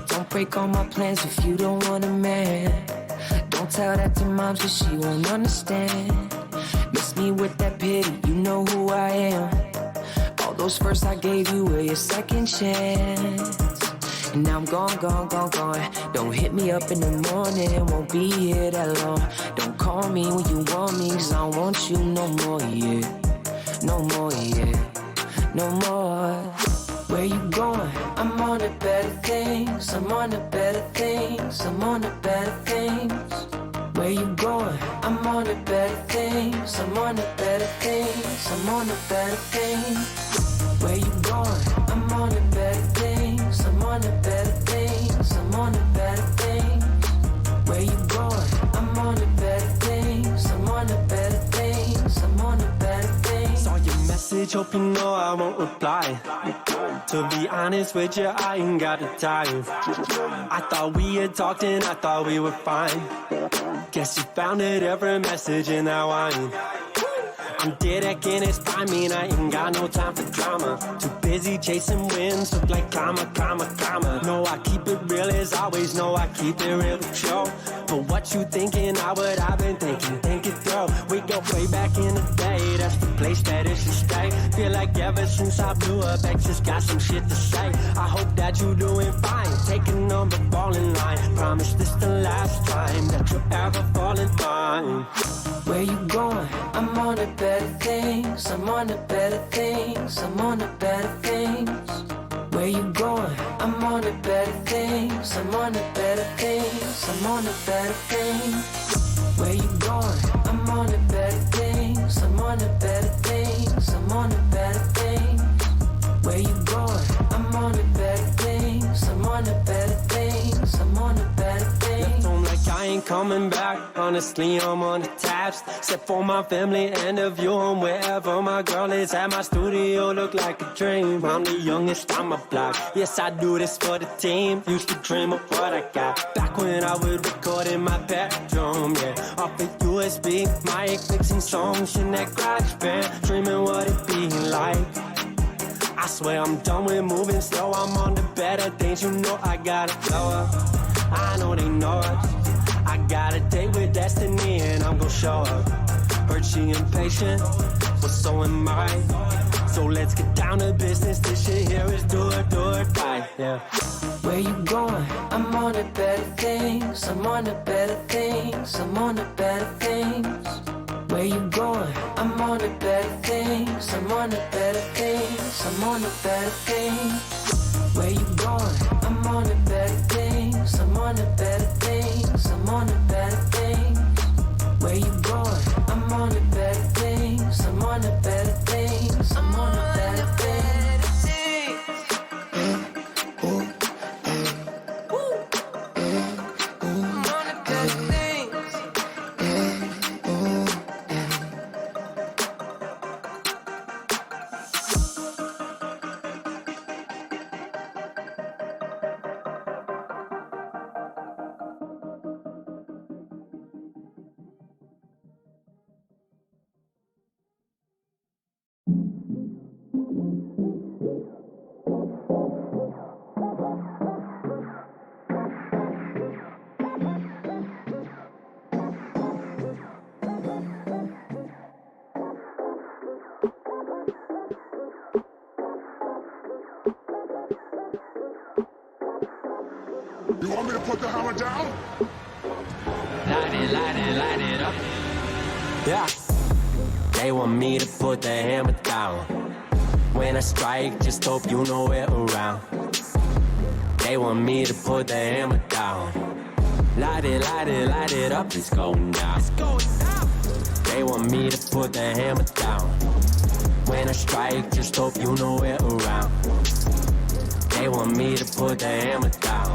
Don't break all my plans if you don't want a man. Don't tell that to mom so she won't understand. Miss me with that pity, you know who I am. All those first I gave you were your second chance. And now I'm gone. Don't hit me up in the morning, won't be here that long. Don't call me when you want me, cause I don't want you no more, yeah. No more, yeah. No more. Where you going? I'm on to better things. I'm on to better things. I'm on to better things. Where you going? I'm on to better things. I'm on to better things. I'm on to better things. Where you going? I'm on to better things. I'm on to better things. I'm on to better things. Where you going? I'm on to better things. I'm on to better things. I'm on to better things. Saw your message, hope you know I won't reply. To be honest with you, I ain't got the time. I thought we had talked and I thought we were fine. Guess you found it every message in that wine. I'm dead again, it's fine, mean I ain't got no time for drama. Too busy chasing wins, look like karma. No, I keep it real as always, no, I keep it real with you. But what you thinking, not what I've been thinking, think it through. We go way back in the day, that's the place that it should stay. Feel like ever since I blew up, X just got some shit to say. I hope that you doing fine, take a number, fall in line. Promise this the last time that you ever fall in line. Where you going? I'm on to better things. I'm on to better things. I'm on to better things. Where you going? I'm on to better things. I'm on to better things. I'm on to better things. Where you going? I'm on to better things. I'm on to better things. I'm on to better things. Where you going? I'm on to better things. I'm on to better things. I'm on to better things. Left home like I ain't coming back. Honestly, I'm unattached. Except for my family and a view home wherever my girl is at. My studio look like a dream. I'm the youngest on my block. Yes, I do this for the team. Used to dream of what I got back when I would record in my bedroom. Yeah, off a USB, mic mixing songs in that garage band. Dreaming what it be like. I swear I'm done with moving slow. I'm on to better things. You know I gotta blow up. I know they know us. I got a date with destiny and I'm gon' show up. Heard she impatient, but so am I. So let's get down to business. This shit here is do or die. Yeah. Where you going? I'm on to better things. I'm on to better things. I'm on to better things. Where you going? I'm on to better things. I'm on to better things. I'm on to better things. Where you going? I'm on to better things. I'm on to better things. I'm on to better things. Where you going? I'm on to better things. I'm on to better things. I'm on to better things. You want me to put the hammer down? Light it up. Yeah. They want me to put the hammer down. When I strike, just hope you know we're around. They want me to put the hammer down. Light it up, it's going down. They want me to put the hammer down. When I strike, just hope you know we're around. They want me to put the hammer down.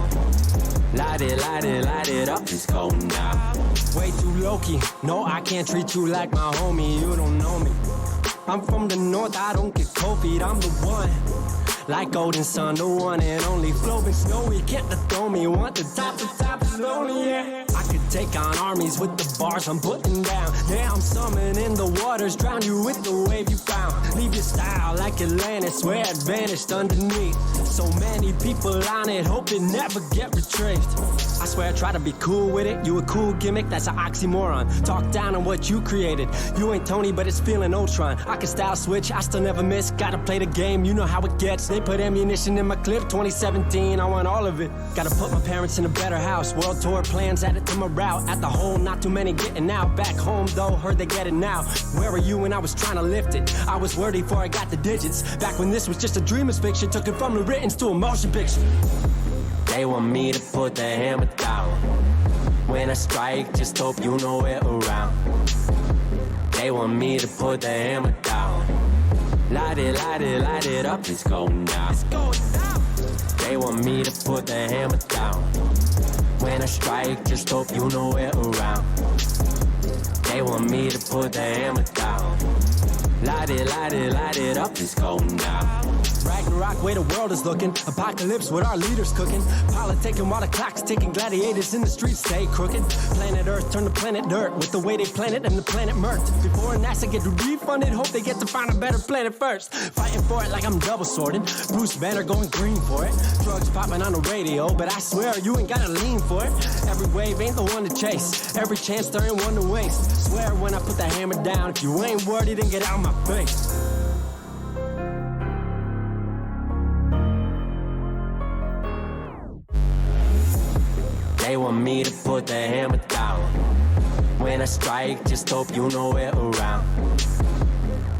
Light it up, it's going down. Way too low-key, no, I can't treat you like my homie, you don't know me. I'm from the north, I don't get cold feet, I'm the one. like golden sun, the one and only. Flowing snowy, can't dethrone me. Want the top is lonely, yeah. I could take on armies with the bars I'm putting down. Yeah, I'm summoning the waters, drown you with the wave you found. Leave your style like Atlantis, where it vanished underneath. So many people on it, hope it never get retrieved. I swear I try to be cool with it. You a cool gimmick, that's an oxymoron. Talk down on what you created. You ain't Tony, but it's feeling Ultron. I can style switch, I still never miss. Gotta play the game, you know how it gets. They put ammunition in my clip, 2017, I want all of it. Gotta put my parents in a better house. World tour plans added to my route. At the hole, not too many getting out. Back home though, heard they get it now. Where were you when I was trying to lift it? I was wordy before I got the digits. Back when this was just a dream of fiction. Took it from the written to a motion picture. They want me to put the hammer down. When I strike, just hope you know it around. They want me to put the hammer down. Light it, light it, light it up, it's going down. They want me to put the hammer down. When I strike, just hope you know it around. They want me to put the hammer down. Light it, light it, light it up, it's going down. Ragnarok, way the world is looking. Apocalypse with our leaders cooking. Politicking while the clock's ticking. Gladiators in the streets stay crooked. Planet Earth turn to planet dirt with the way they planet and the planet murked. Before NASA get refunded, hope they get to find a better planet first. Fighting for it like I'm double swording. Bruce Banner going green for it. Drugs popping on the radio, but I swear you ain't gotta lean for it. Every wave ain't the one to chase. Every chance there ain't one to waste. Swear when I put the hammer down, if you ain't worthy, then get out my face. They want me to put the hammer down. When I strike, just hope you know it around.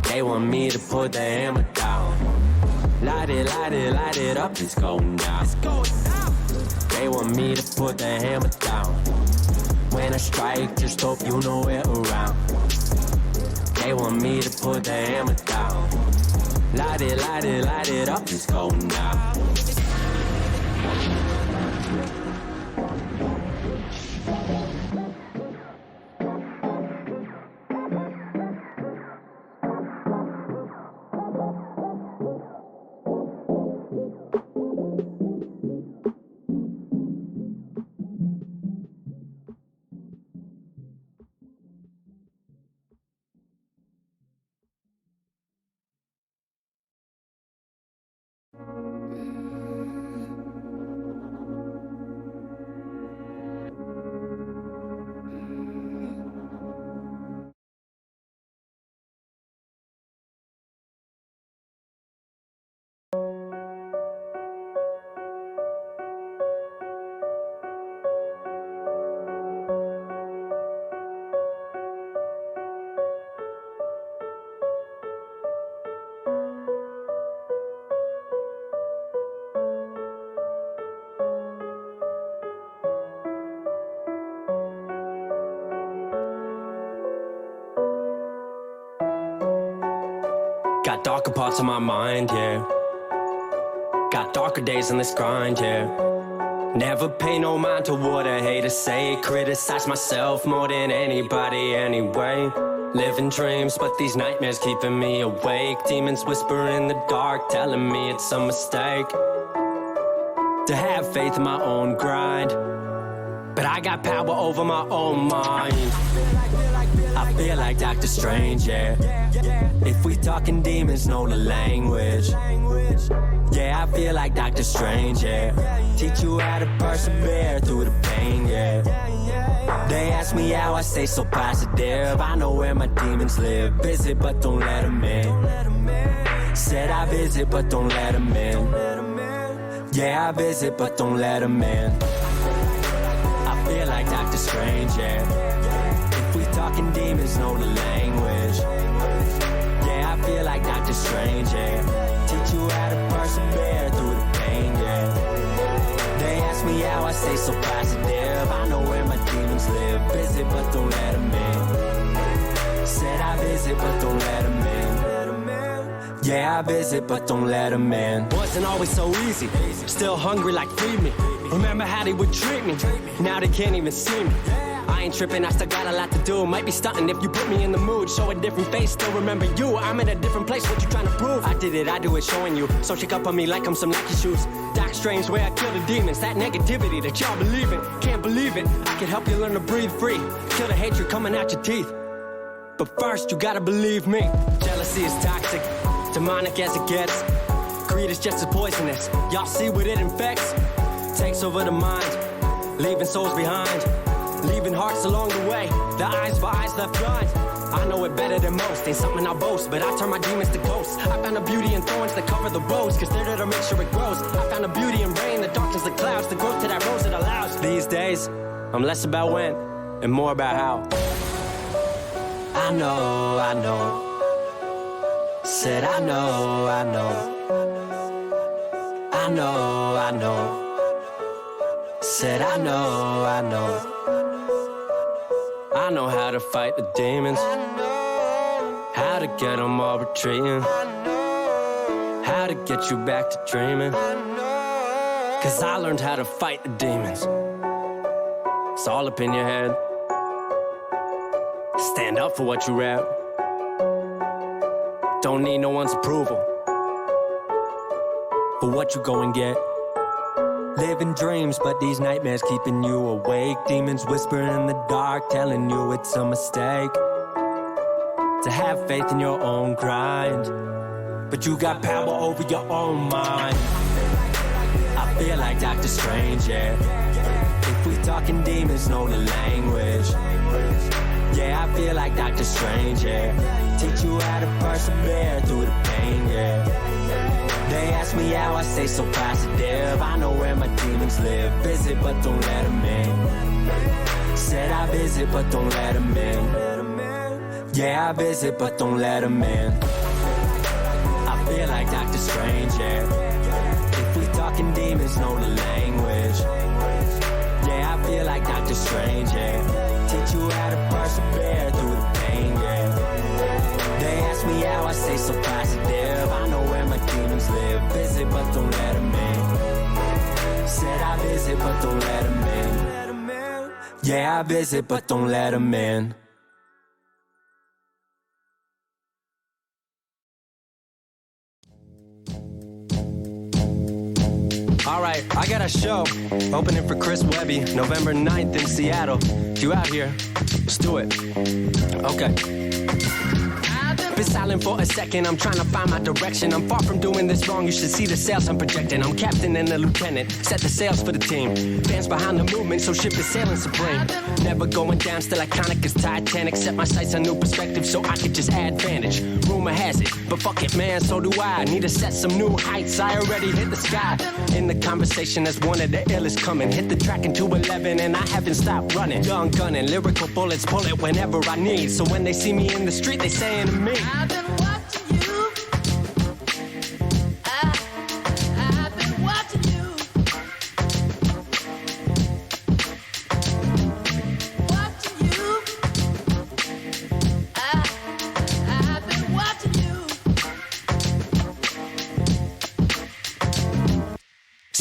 They want me to put the hammer down. Light it, light it, light it up, it's going down. They want me to put the hammer down. When I strike, just hope you know it around. They want me to put the hammer down. Light it, light it, light it up, it's going down. Got darker parts of my mind, yeah. Got darker days in this grind, yeah. Never pay no mind to what a hater say. Criticize myself more than anybody anyway. Living dreams, but these nightmares keeping me awake. Demons whisper in the dark, telling me it's a mistake to have faith in my own grind. But I got power over my own mind. I feel like Dr. Strange, yeah. If we talking demons, know the language. Yeah, I feel like Dr. Strange, yeah. Teach you how to persevere through the pain, yeah. They ask me how I stay so positive. I know where my demons live. Visit, but don't let them in. Said I visit, but don't let them in. Yeah, I visit, but don't let them in. I feel like Dr. Strange, yeah. If we talking demons, know the language. Yeah, I feel like Dr. Strange, yeah. Teach you how to persevere through the pain, yeah. They ask me how I stay so positive. I know where my demons live. Visit, but don't let them in. Said I visit, but don't let them in. Yeah, I visit, but don't let them in. Wasn't always so easy. Still hungry like feed me. Remember how they would treat me. Now they can't even see me. I ain't tripping, I still got a lot to do. Might be stunting if you put me in the mood. Show a different face, still remember you. I'm in a different place, what you trying to prove? I did it, I do it, showing you. So check up on me like I'm some Nike shoes. Dark, strange way I kill the demons. That negativity that y'all believe in. Can't believe it, I can help you learn to breathe free. Kill the hatred coming out your teeth. But first, you gotta believe me. Jealousy is toxic, demonic as it gets. Greed is just as poisonous. Y'all see what it infects? Takes over the mind, leaving souls behind, leaving hearts along the way. The eyes for eyes left blind. I know it better than most, ain't something I boast, but I turn my demons to ghosts. I found a beauty in thorns that cover the rose, cause they're there to make sure it grows. I found a beauty in rain that darkens the clouds, the growth to that rose it allows. These days, I'm less about when, and more about how. I know, said I know, I know, said I know, I know how to fight the demons, how to get them all retreating, how to get you back to dreaming, cause I learned how to fight the demons. It's all up in your head. Stand up for what you rap. Don't need no one's approval for what you go and get. Living dreams, but these nightmares keeping you awake. Demons whispering in the dark, telling you it's a mistake to have faith in your own grind, but you got power over your own mind. I feel like Dr. Strange, yeah. If we talking demons, know the language. Yeah, I feel like Dr. Strange, yeah. Teach you how to persevere through the pain, yeah. They ask me how I stay so positive. I know where my demons live. Visit, but don't let them in. Said I visit, but don't let them in. Yeah, I visit, but don't let them in. I feel like Dr. Strange, yeah. If we talking demons, know the language. Yeah, I feel like Dr. Strange, yeah. Teach you how to persevere through the pain, yeah. They ask me how I stay so positive. I know where my demons live. Visit, but don't let them in. Said I visit, but don't let them in. Yeah, I visit, but don't let them in. Alright, I got a show opening for Chris Webby, November 9th in Seattle. If you out here, let's do it. Okay. Been silent for a second, I'm trying to find my direction. I'm far from doing this wrong, you should see the sails I'm projecting. I'm captain and a lieutenant, set the sails for the team. Fans behind the movement, so ship is sailing supreme. Never going down, still iconic as Titanic. Set my sights on new perspective so I could just add vantage. Rumor has it, but fuck it man, so do I. Need to set some new heights, I already hit the sky. In the conversation as one of the illest coming. Hit the track in 211 and I haven't stopped running. Young gunning, lyrical bullets, pull it whenever I need. So when they see me in the street, they saying to me, I've been watching you. I've been watching you. Watching you. I've been watching you.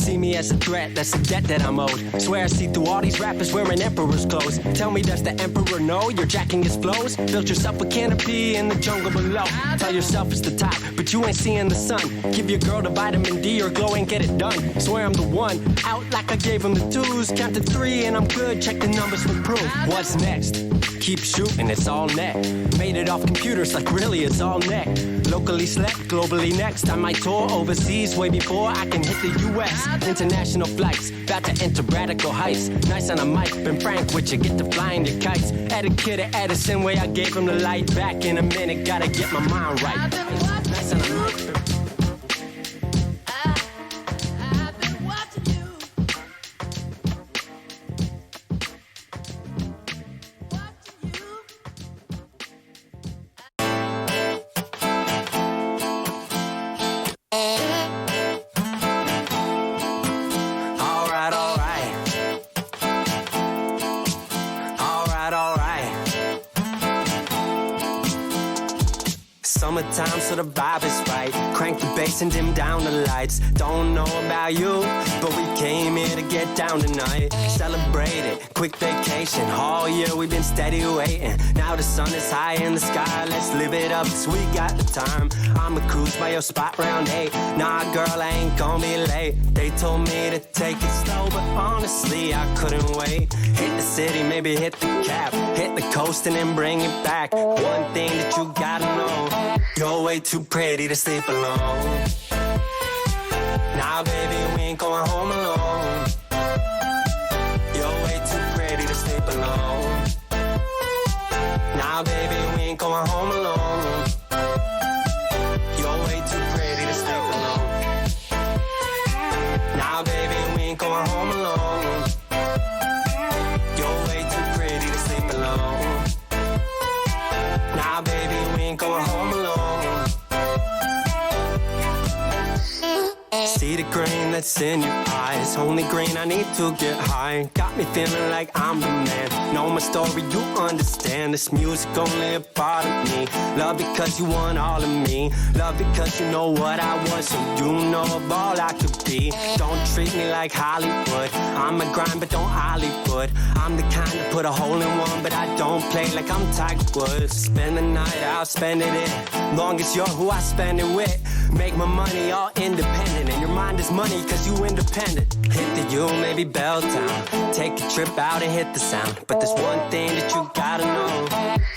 see me as a threat, that's a debt that I'm owed. Swear I see through all these rappers wearing emperor's clothes. Tell me, does the emperor know you're jacking his flows? Built yourself a canopy in the jungle below. Tell yourself it's the top, but you ain't seeing the sun. Give your girl the vitamin D or glow and get it done. Swear I'm the one, out like I gave him the twos. Count to 3 and I'm good, check the numbers for proof. What's next? Keep shooting, it's all net. Made it off computers like really it's all net. Locally slept, globally next. I might tour overseas way before I can hit the US. International flights, about to enter radical heights. Nice on a mic, been frank with you, get to flying your kites. Etiquette at Edison way I gave him the light. Back in a minute, gotta get my mind right. Nice on a mic. Summertime, so the vibe is right. Crank the bass and dim down the lights. Don't know about you, but we came here to get down tonight. Celebrate it, quick vacation. All year we've been steady waiting. Now the sun is high in the sky. Let's live it up, 'cause we got the time. I'ma cruise by your spot round 8. Nah, girl, I ain't gonna be late. They told me to take it slow, but honestly, I couldn't wait. Hit the city, maybe hit the cap. Hit the coast and then bring it back. One thing that you gotta know, you're way too pretty to sleep alone. Now, baby, we ain't going home alone. You're way too pretty to sleep alone. Now, baby, we ain't going home alone. You're way too pretty to sleep alone. Now, baby, we ain't going home alone. You're way too pretty to sleep alone. Now, baby, we ain't going home alone. See the green that's in your eyes. Only green, I need to get high. Got me feeling like I'm the man. Know my story, you understand. This music only a part of me. Love because you want all of me. Love because you know what I was, so you know of all I could be. Don't treat me like Hollywood. I'm a grind, but don't Hollywood. I'm the kind to put a hole in one, but I don't play like I'm Tiger Woods. Spend the night, I'll spend it. Long as you're who I spend it with. Make my money all independent, and your mind is money cause you independent. Hit the U, maybe Belltown. Take a trip out and hit the sound. But there's one thing that you gotta know,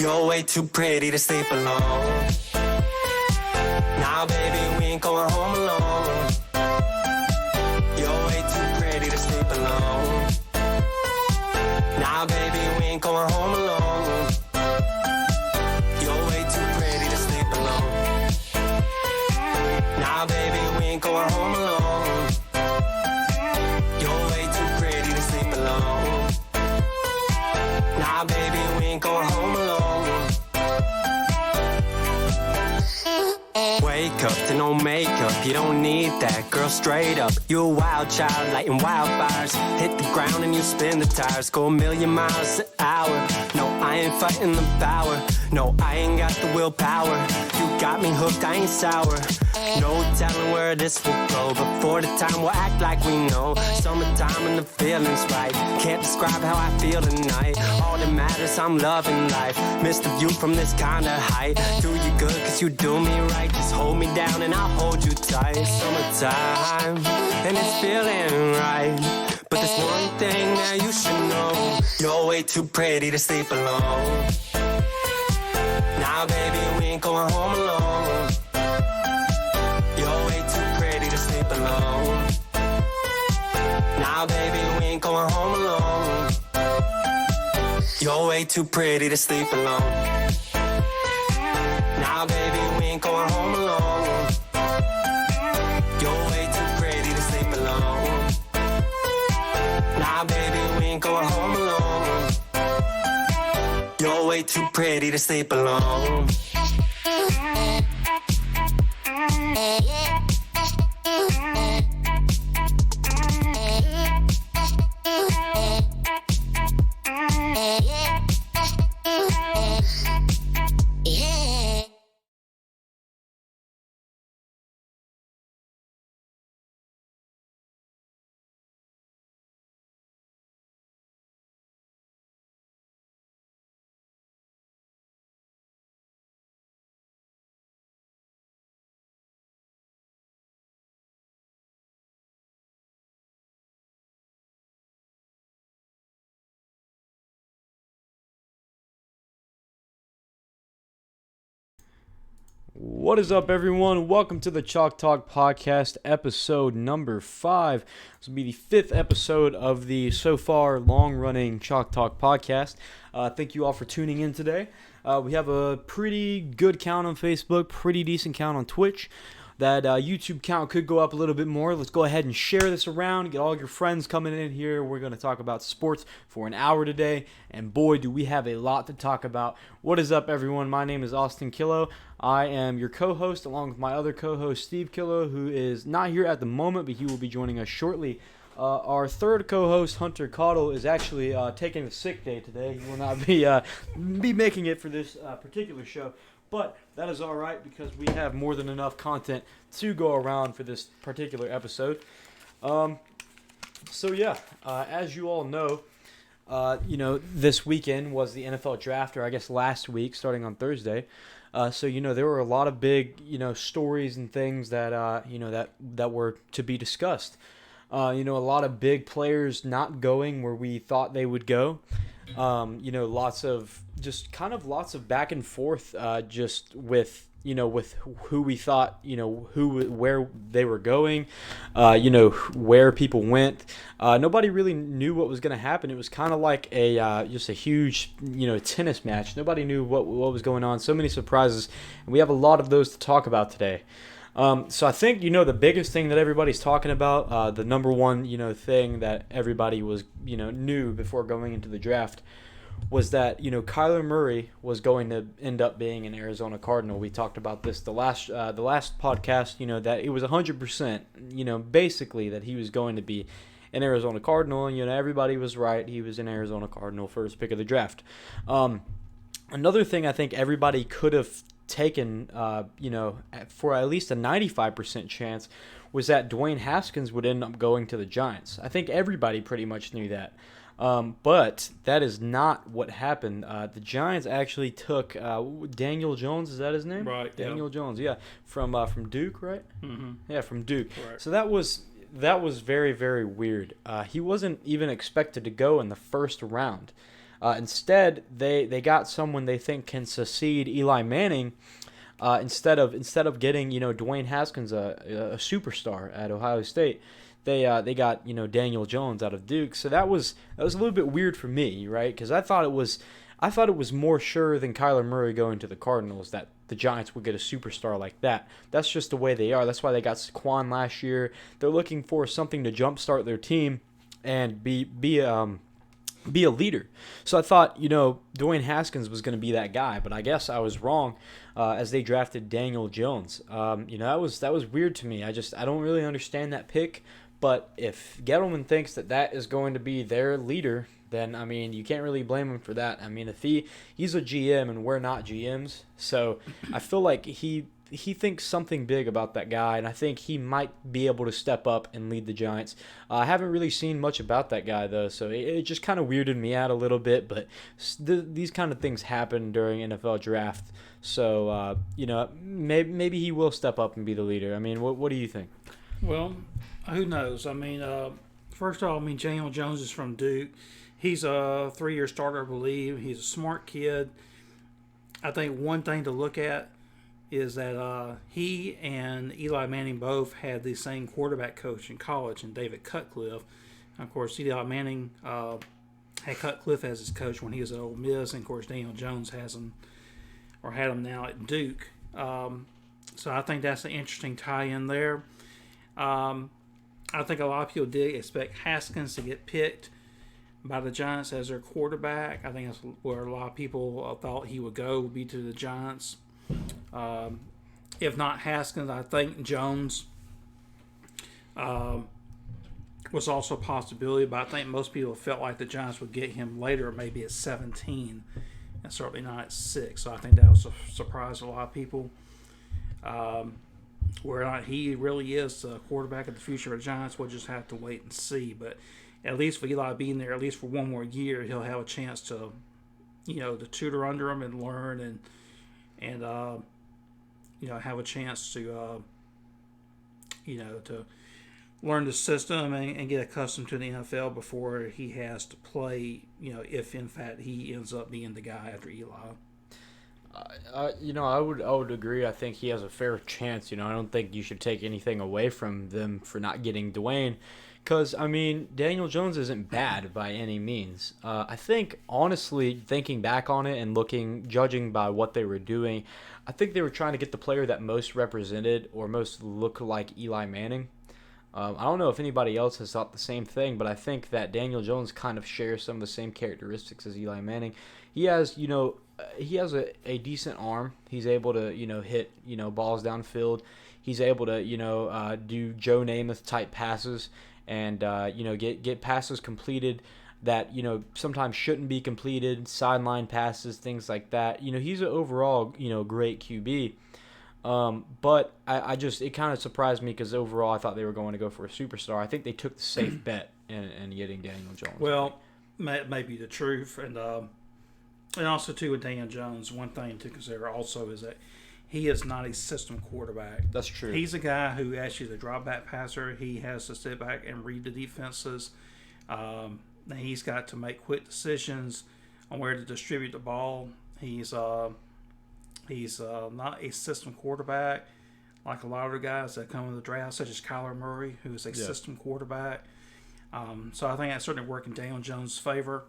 you're way too pretty to sleep alone. Now, baby, we ain't going home alone. You're way too pretty to sleep alone. Now, baby, we ain't going home alone. You're way too pretty to sleep alone. Now, baby, we ain't going home alone. You're way too pretty to sleep alone. Now, baby, we ain't going home alone. Wake up to no makeup, you don't need that, girl, straight up. You a wild child, lighting wildfires. Hit the ground and you spin the tires. Go a million miles an hour. No, I ain't fighting the power. No, I ain't got the willpower. You got me hooked, I ain't sour. No telling where this will go. Before the time we'll act like we know. Summertime and the feeling's right. Can't describe how I feel tonight. All that matters, I'm loving life. Missed the view from this kind of height. Do you good cause you do me right. Just hold me down and I'll hold you tight. Summertime and it's feeling right. But there's one thing that you should know, you're way too pretty to sleep alone. Now, baby, we ain't going home alone. You're way too pretty to sleep alone. Now, baby, we ain't going home alone. You're way too pretty to sleep alone. Now, baby, we ain't going home alone. You're way too pretty to sleep alone. Now, baby, we ain't going home alone. You're way too pretty to sleep alone. What is up, everyone? Welcome to the Chalk Talk Podcast, episode number 5. This will be the 5th episode of the so far long-running Chalk Talk Podcast. Thank you all for tuning in today. We have a pretty good count on Facebook, pretty decent count on Twitch. That YouTube count could go up a little bit more. Let's go ahead and share this around. Get all your friends coming in here. We're going to talk about sports for an hour today. And boy, do we have a lot to talk about. What is up, everyone? My name is Austin Killo. I am your co-host along with my other co-host, Steve Killo, who is not here at the moment, but he will be joining us shortly. Our third co-host, Hunter Caudle, is actually taking a sick day today. He will not be making it for this particular show. But that is all right because we have more than enough content to go around for this particular episode. So yeah, as you all know, this weekend was the NFL draft, or I guess last week, starting on Thursday. So there were a lot of big, stories and things that, that were to be discussed. A lot of big players not going where we thought they would go. Lots of back and forth, just with who we thought, where they were going, where people went. Nobody really knew what was going to happen. It was kind of like just a huge, tennis match. Nobody knew what was going on. So many surprises, and we have a lot of those to talk about today. So I think, the biggest thing that everybody's talking about, the number one, thing that everybody was, knew before going into the draft was that, Kyler Murray was going to end up being an Arizona Cardinal. We talked about this the last podcast, that it was 100%, basically that he was going to be an Arizona Cardinal. And, everybody was right. He was an Arizona Cardinal, first pick of the draft. Another thing I think everybody could have taken, for at least a 95% chance was that Dwayne Haskins would end up going to the Giants. I think everybody pretty much knew that. But that is not what happened. The Giants actually took Daniel Jones. Is that his name? Right. Daniel Jones. Yeah, from Duke, right? Mm-hmm. Yeah, from Duke. Right. So that was very, very weird. He wasn't even expected to go in the first round. Instead, they got someone they think can succeed Eli Manning. Instead of getting Dwayne Haskins, a superstar at Ohio State, they got Daniel Jones out of Duke. So that was a little bit weird for me, right? Because I thought it was more sure than Kyler Murray going to the Cardinals that the Giants would get a superstar like that. That's just the way they are. That's why they got Saquon last year. They're looking for something to jumpstart their team and be a leader. So I thought, Dwayne Haskins was going to be that guy, but I guess I was wrong as they drafted Daniel Jones. That was weird to me. I don't really understand that pick, but if Gettleman thinks that is going to be their leader, then, you can't really blame him for that. If he's a GM and we're not GMs, so I feel like he thinks something big about that guy, and I think he might be able to step up and lead the Giants. I haven't really seen much about that guy, though, so it just kind of weirded me out a little bit, but these kind of things happen during NFL draft, so, maybe he will step up and be the leader. What do you think? Well, who knows? First of all, Daniel Jones is from Duke. He's a 3-year starter, I believe. He's a smart kid. I think one thing to look at is that he and Eli Manning both had the same quarterback coach in college, and David Cutcliffe. Of course, Eli Manning had Cutcliffe as his coach when he was at Ole Miss, and of course Daniel Jones had him now at Duke. So I think that's an interesting tie-in there. I think a lot of people did expect Haskins to get picked by the Giants as their quarterback. I think that's where a lot of people thought he would go, would be to the Giants. If not Haskins, I think Jones was also a possibility, but I think most people felt like the Giants would get him later, maybe at 17, and certainly not at 6. So I think that was a surprise to a lot of people. Where or not he really is the quarterback of the future of the Giants, we'll just have to wait and see. But at least for Eli being there, at least for one more year, he'll have a chance to, to tutor under him and learn and have a chance to, to learn the system and get accustomed to the NFL before he has to play, if in fact he ends up being the guy after Eli. I would agree. I think he has a fair chance. I don't think you should take anything away from them for not getting Dwayne. Because, Daniel Jones isn't bad by any means. I think, honestly, thinking back on it and judging by what they were doing, I think they were trying to get the player that most represented or most looked like Eli Manning. I don't know if anybody else has thought the same thing, but I think that Daniel Jones kind of shares some of the same characteristics as Eli Manning. He has, a decent arm. He's able to, hit, balls downfield. He's able to, do Joe Namath type passes and, get passes completed. that, sometimes shouldn't be completed, sideline passes, things like that. He's an overall, great QB. But I just, it kind of surprised me because overall I thought they were going to go for a superstar. I think they took the safe bet in getting Daniel Jones. Well, may be the truth. And also, too, with Daniel Jones, one thing to consider also is that he is not a system quarterback. That's true. He's a guy who actually is a drop back passer. He has to sit back and read the defenses. He's got to make quick decisions on where to distribute the ball. He's not a system quarterback like a lot of the guys that come in the draft, such as Kyler Murray, who is a system quarterback. So I think that's certainly working Daniel Jones' favor.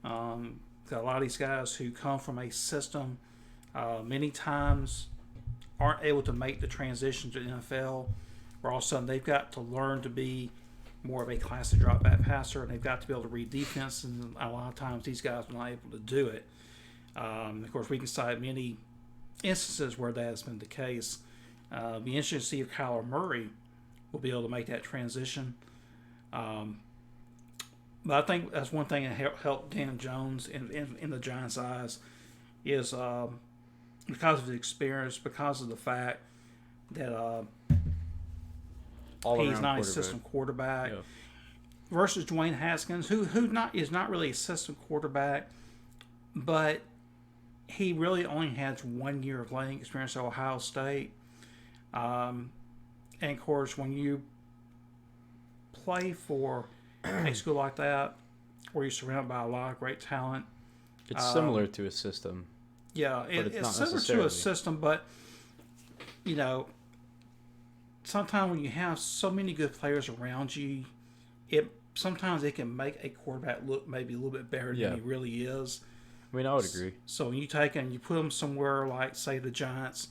Got a lot of these guys who come from a system many times aren't able to make the transition to the NFL, where all of a sudden they've got to learn to be more of a classic drop back passer, and they've got to be able to read defense, and a lot of times these guys are not able to do it. Of course, we can cite many instances where that has been the case. Be interesting to see if Kyler Murray will be able to make that transition. But I think that's one thing that helped Dan Jones in the Giants' eyes is because of his experience, because of the fact that he's not a system quarterback versus Dwayne Haskins, who is not really a system quarterback, but he really only has 1 year of playing experience at Ohio State. And of course, when you play for a school like that, where you're surrounded by a lot of great talent, it's similar to a system. Yeah, it's similar to a system, but sometimes when you have so many good players around you, sometimes it can make a quarterback look maybe a little bit better than he really is. I mean, I would agree. So when you take and you put them somewhere like, say, the Giants,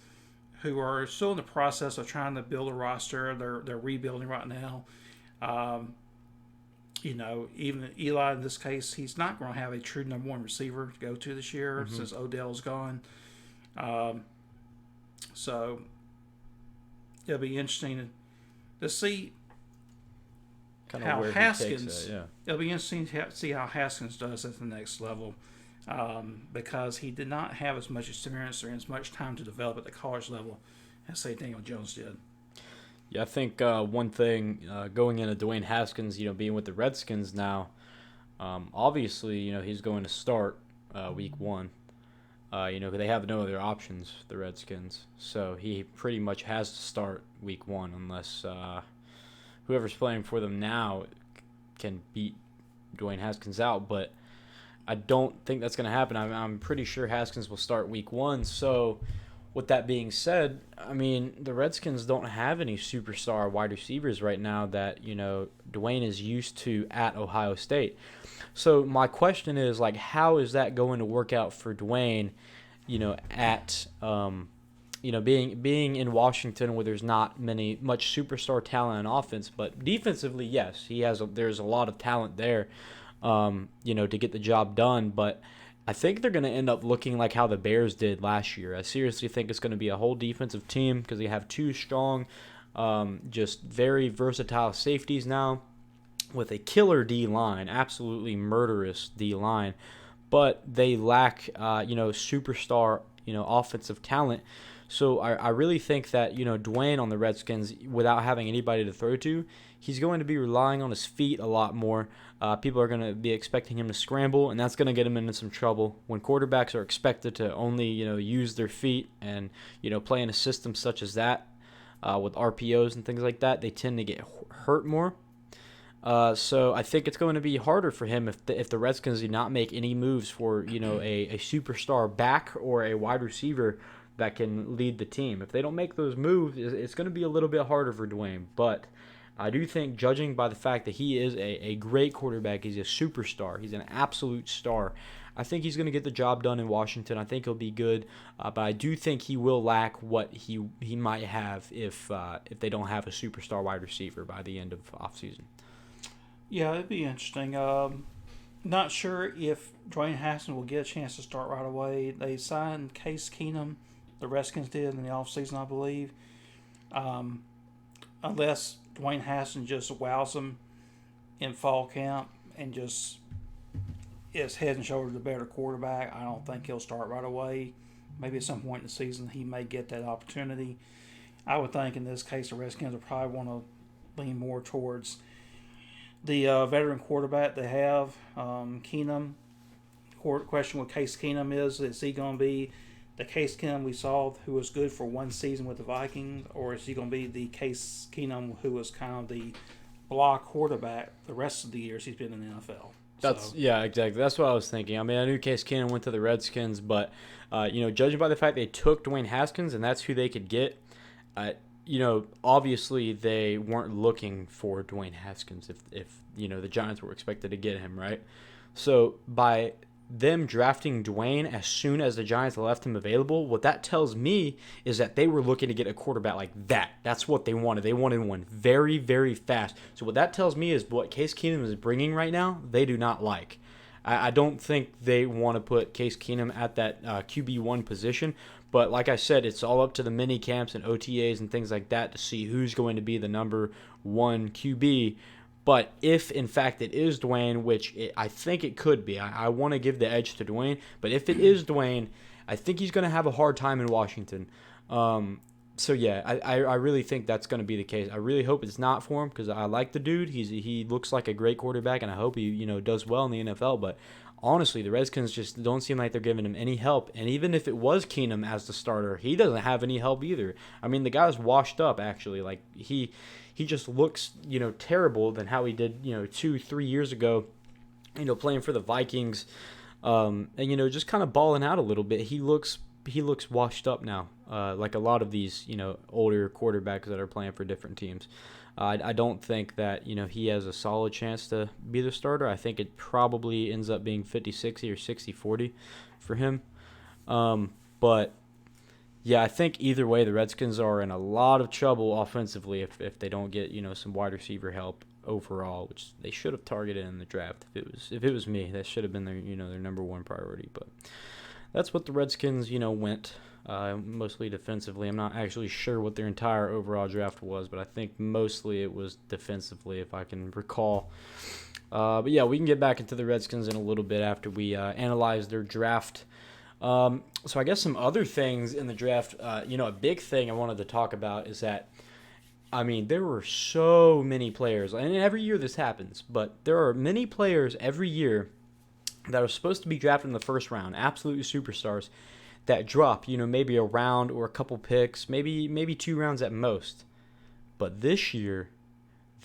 who are still in the process of trying to build a roster, they're rebuilding right now. Even Eli, in this case, he's not going to have a true number one receiver to go to this year since Odell's gone. So it'll be interesting to see how Haskins. It'll be interesting to see how Haskins does at the next level, because he did not have as much experience or as much time to develop at the college level as, say, Daniel Jones did. Yeah, I think one thing going into Dwayne Haskins, being with the Redskins now, obviously, he's going to start week 1. They have no other options, the Redskins. So he pretty much has to start week 1 unless whoever's playing for them now can beat Dwayne Haskins out. But I don't think that's going to happen. I'm pretty sure Haskins will start week 1. So with that being said, I mean, the Redskins don't have any superstar wide receivers right now that, Dwayne is used to at Ohio State. So my question is, how is that going to work out for Dwayne, at, being in Washington where there's not much superstar talent on offense, but defensively, yes, there's a lot of talent there, to get the job done, but I think they're going to end up looking like how the Bears did last year. I seriously think it's going to be a whole defensive team because they have 2 strong, just very versatile safeties now with a killer D-line, absolutely murderous D-line, but they lack, superstar, offensive talent. So I really think that, Dwayne on the Redskins, without having anybody to throw to, he's going to be relying on his feet a lot more. People are going to be expecting him to scramble, and that's going to get him into some trouble. When quarterbacks are expected to only, use their feet and, play in a system such as that with RPOs and things like that, they tend to get hurt more. So I think it's going to be harder for him if the Redskins do not make any moves for, a superstar back or a wide receiver that can lead the team. If they don't make those moves, it's going to be a little bit harder for Dwayne. But I do think, judging by the fact that he is a great quarterback, he's a superstar, he's an absolute star, I think he's going to get the job done in Washington. I think he'll be good, but I do think he will lack what he might have if they don't have a superstar wide receiver by the end of offseason. Yeah, it'd be interesting. Not sure if Dwayne Haskins will get a chance to start right away. They signed Case Keenum, the Redskins did in the offseason, I believe. Unless Dwayne Haskins just wows them in fall camp and just is head and shoulders the better quarterback. I don't think he'll start right away. Maybe at some point in the season he may get that opportunity. I would think in this case the Redskins will probably want to lean more towards the veteran quarterback they have, Keenum. Question with Case Keenum is he going to be the Case Keenum we saw who was good for one season with the Vikings, or is he going to be the Case Keenum who was kind of the block quarterback the rest of the years he's been in the NFL? Yeah, exactly. That's what I was thinking. I mean, I knew Case Keenum went to the Redskins, but judging by the fact they took Dwayne Haskins and that's who they could get, obviously they weren't looking for Dwayne Haskins if the Giants were expected to get him, right? So by them drafting Dwayne as soon as the Giants left him available, what that tells me is that they were looking to get a quarterback like that. That's what they wanted. They wanted one very, very fast. So what that tells me is what Case Keenum is bringing right now, they do not like. I don't think they want to put Case Keenum at that QB1 position. But like I said, it's all up to the mini camps and OTAs and things like that to see who's going to be the number one QB. But if, in fact, it is Dwayne, which I think it could be, I want to give the edge to Dwayne. But if it is Dwayne, I think he's going to have a hard time in Washington. So, yeah, I really think that's going to be the case. I really hope it's not for him because I like the dude. He looks like a great quarterback, and I hope he does well in the NFL. But honestly, the Redskins just don't seem like they're giving him any help. And even if it was Keenum as the starter, he doesn't have any help either. I mean, the guy's washed up, actually. Like, he just looks, terrible than how he did, 2-3 years ago, playing for the Vikings, and just kind of balling out a little bit. He looks washed up now, like a lot of these, older quarterbacks that are playing for different teams. I don't think that, he has a solid chance to be the starter. I think it probably ends up being 50-60 or 60-40 for him. But yeah, I think either way, the Redskins are in a lot of trouble offensively if they don't get some wide receiver help overall, which they should have targeted in the draft. If it was me, that should have been their their number one priority. But that's what the Redskins went mostly defensively. I'm not actually sure what their entire overall draft was, but I think mostly it was defensively, if I can recall. But yeah, we can get back into the Redskins in a little bit after we analyze their draft. So I guess some other things in the draft, a big thing I wanted to talk about is that, I mean, there were so many players, and every year this happens, but there are many players every year that are supposed to be drafted in the first round, absolute superstars, that drop, maybe a round or a couple picks, maybe 2 rounds at most. But this year,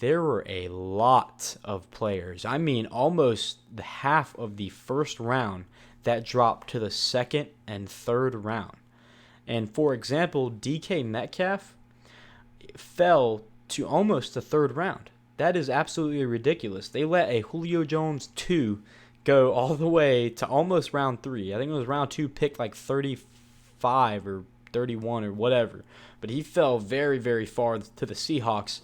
there were a lot of players. I mean, almost the half of the first round that dropped to the second and third round. And for example, DK Metcalf fell to almost the third round. That is absolutely ridiculous. They let a Julio Jones 2 go all the way to almost round 3. I think it was round 2, picked like 35 or 31 or whatever. But he fell very, very far to the Seahawks.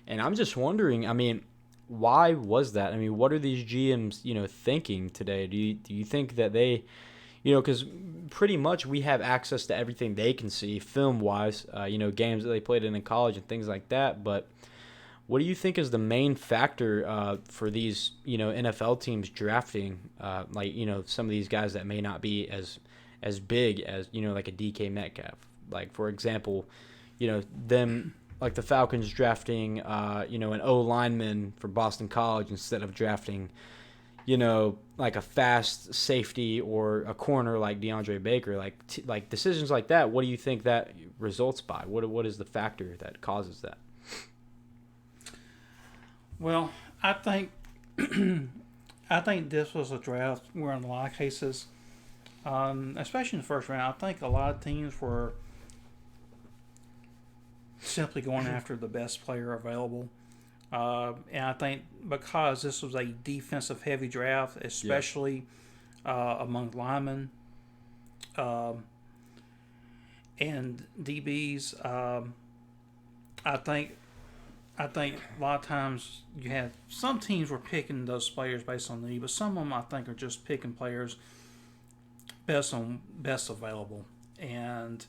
And I'm just wondering, I mean, why was that? I mean, what are these GMs, thinking today? Do you think that they, because pretty much we have access to everything they can see film-wise, games that they played in college and things like that. But what do you think is the main factor for these, NFL teams drafting, some of these guys that may not be as big as, like a DK Metcalf? Like, for example, them, like the Falcons drafting, an O-lineman for Boston College instead of drafting, like a fast safety or a corner like DeAndre Baker. Like decisions like that, what do you think that results by? What is the factor that causes that? Well, I think this was a draft where in a lot of cases, especially in the first round, I think a lot of teams were simply going after the best player available. And I think because this was a defensive-heavy draft, especially among linemen and DBs, I think a lot of times you have some teams were picking those players based on need, but some of them I think are just picking players best available. And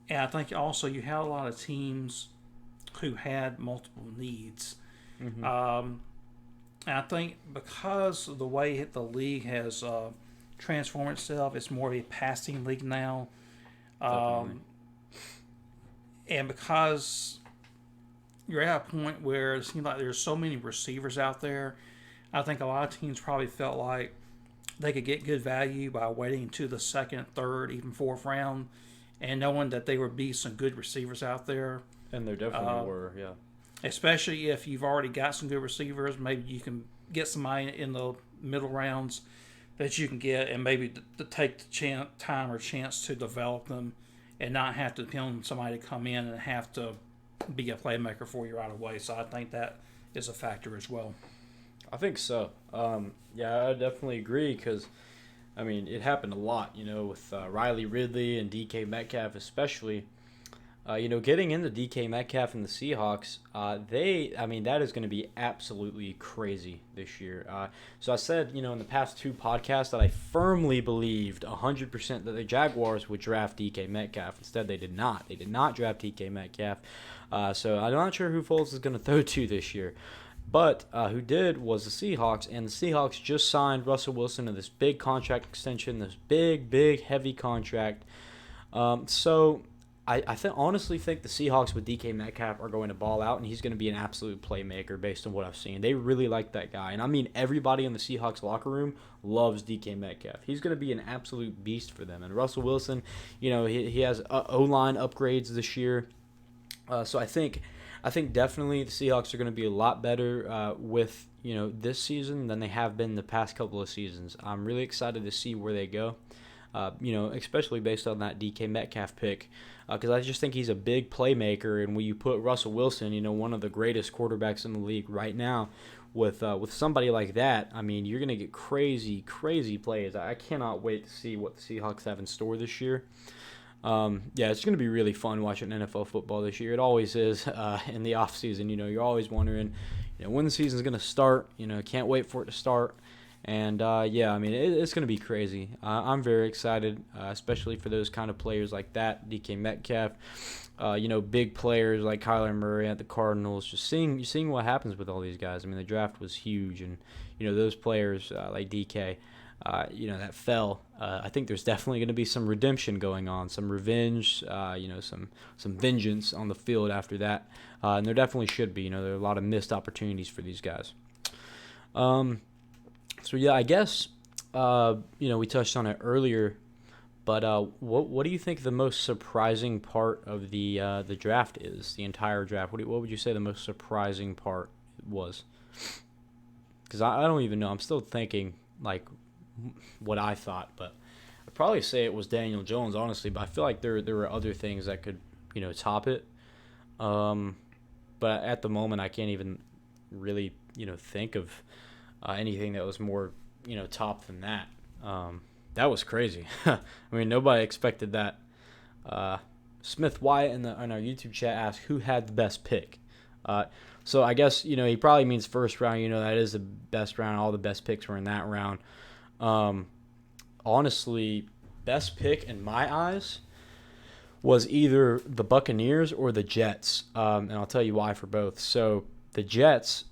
I think also you had a lot of teams who had multiple needs. Mm-hmm. And I think because of the way the league has transformed itself, it's more of a passing league now. Definitely. And because you're at a point where it seems like there's so many receivers out there, I think a lot of teams probably felt like they could get good value by waiting to the second, third, even fourth round, and knowing that there would be some good receivers out there. And there definitely were, yeah. Especially if you've already got some good receivers, maybe you can get somebody in the middle rounds that you can get, and maybe to take the time or chance to develop them, and not have to depend on somebody to come in and have to be a playmaker for you right away. So I think that is a factor as well. I think so. Yeah, I definitely agree because, I mean, it happened a lot, with Riley Ridley and DK Metcalf especially. Getting into DK Metcalf and the Seahawks, that is going to be absolutely crazy this year. So I said, in the past two podcasts that I firmly believed 100% that the Jaguars would draft DK Metcalf. Instead, they did not. They did not draft DK Metcalf. So I'm not sure who Foles is going to throw to this year. But who did was the Seahawks, and the Seahawks just signed Russell Wilson to this big contract extension, this big, heavy contract. So I honestly think the Seahawks with DK Metcalf are going to ball out, and he's going to be an absolute playmaker based on what I've seen. They really like that guy, and I mean everybody in the Seahawks locker room loves DK Metcalf. He's going to be an absolute beast for them. And Russell Wilson, he has O-line upgrades this year. So I think definitely the Seahawks are going to be a lot better with this season than they have been the past couple of seasons. I'm really excited to see where they go. Especially based on that DK Metcalf pick, because I just think he's a big playmaker. And when you put Russell Wilson, one of the greatest quarterbacks in the league right now, with somebody like that, I mean, you're going to get crazy plays. I cannot wait to see what the Seahawks have in store this year. It's going to be really fun watching NFL football this year. It always is in the offseason. You're always wondering, when the season's going to start. Can't wait for it to start. And, it's going to be crazy. I'm very excited, especially for those kind of players like that, DK Metcalf, big players like Kyler Murray at the Cardinals, just seeing what happens with all these guys. I mean, the draft was huge, and, those players like DK, that fell. I think there's definitely going to be some redemption going on, some revenge, some vengeance on the field after that. And there definitely should be. There are a lot of missed opportunities for these guys. So yeah, I guess we touched on it earlier, but what do you think the most surprising part of the draft is? The entire draft. What would you say the most surprising part was? Because I don't even know. I'm still thinking like what I thought, but I'd probably say it was Daniel Jones, honestly. But I feel like there were other things that could top it. But at the moment, I can't even really think of anything that was more, top than that. That was crazy. I mean, nobody expected that. Smith Wyatt in our YouTube chat asked who had the best pick. So I guess, he probably means first round. That is the best round. All the best picks were in that round. Honestly, best pick in my eyes was either the Buccaneers or the Jets. And I'll tell you why for both. So the Jets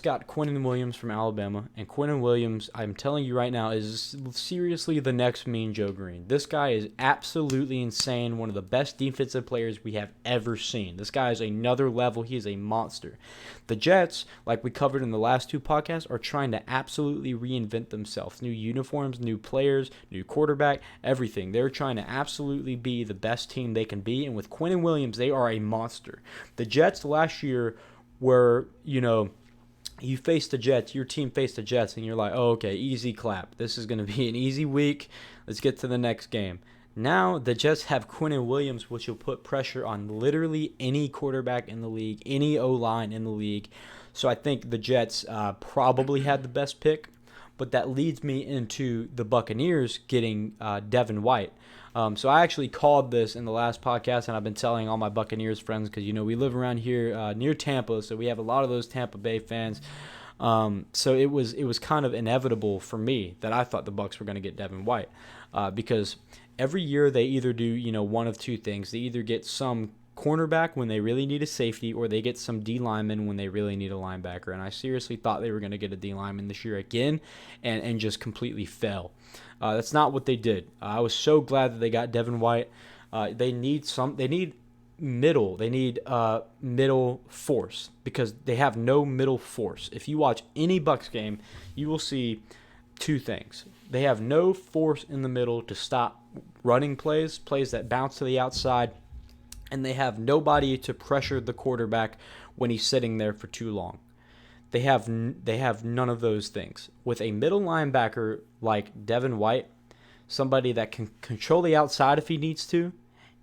got Quinnen Williams from Alabama, and Quinnen Williams, I'm telling you right now, is seriously the next Mean Joe Green. This guy is absolutely insane, one of the best defensive players we have ever seen. This guy is another level. He is a monster. The Jets, like we covered in the last two podcasts, are trying to absolutely reinvent themselves. New uniforms, new players, new quarterback, everything. They're trying to absolutely be the best team they can be, and with Quinnen Williams, they are a monster. The Jets last year where, you face the Jets, your team faced the Jets, and you're like, oh, okay, easy clap. This is going to be an easy week. Let's get to the next game. Now the Jets have Quinnen Williams, which will put pressure on literally any quarterback in the league, any O-line in the league. So I think the Jets probably had the best pick, but that leads me into the Buccaneers getting Devin White. So I actually called this in the last podcast, and I've been telling all my Buccaneers friends because, we live around here near Tampa, so we have a lot of those Tampa Bay fans. So it was kind of inevitable for me that I thought the Bucs were going to get Devin White because every year they either do, one of two things. They either get some cornerback when they really need a safety, or they get some D lineman when they really need a linebacker. And I seriously thought they were going to get a D lineman this year again, and just completely fell. That's not what they did. I was so glad that they got Devin White. They need middle. They need middle force, because they have no middle force. If you watch any Bucs game, you will see two things. They have no force in the middle to stop running plays that bounce to the outside, and they have nobody to pressure the quarterback when he's sitting there for too long. They have none of those things. With a middle linebacker like Devin White, somebody that can control the outside if he needs to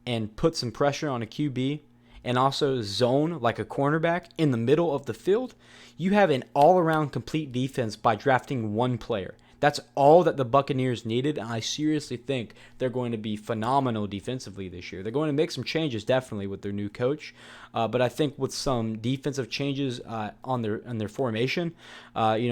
and put some pressure on a QB, and also zone like a cornerback in the middle of the field, you have an all-around complete defense by drafting one player. That's all that the Buccaneers needed, and I seriously think they're going to be phenomenal defensively this year. They're going to make some changes, definitely, with their new coach, but I think with some defensive changes on their formation,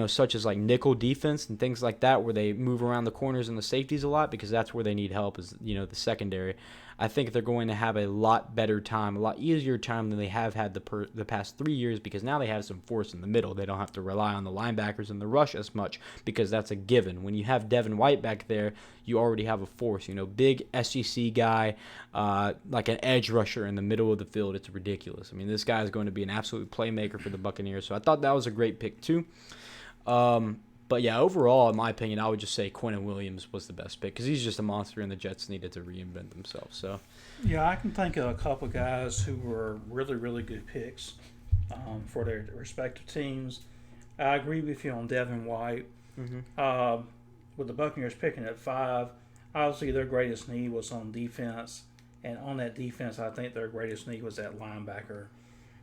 such as like nickel defense and things like that, where they move around the corners and the safeties a lot, because that's where they need help, is the secondary. I think they're going to have a lot better time, a lot easier time than they have had the past 3 years, because now they have some force in the middle. They don't have to rely on the linebackers and the rush as much, because that's a given. When you have Devin White back there, you already have a force. Big SEC guy, like an edge rusher in the middle of the field. It's ridiculous. I mean, this guy is going to be an absolute playmaker for the Buccaneers, so I thought that was a great pick too. But yeah, overall, in my opinion, I would just say Quinnen Williams was the best pick, because he's just a monster, and the Jets needed to reinvent themselves. So, Yeah, I can think of a couple of guys who were really, really good picks for their respective teams. I agree with you on Devin White. With the Buccaneers picking at 5, obviously their greatest need was on defense, and on that defense, I think their greatest need was at linebacker.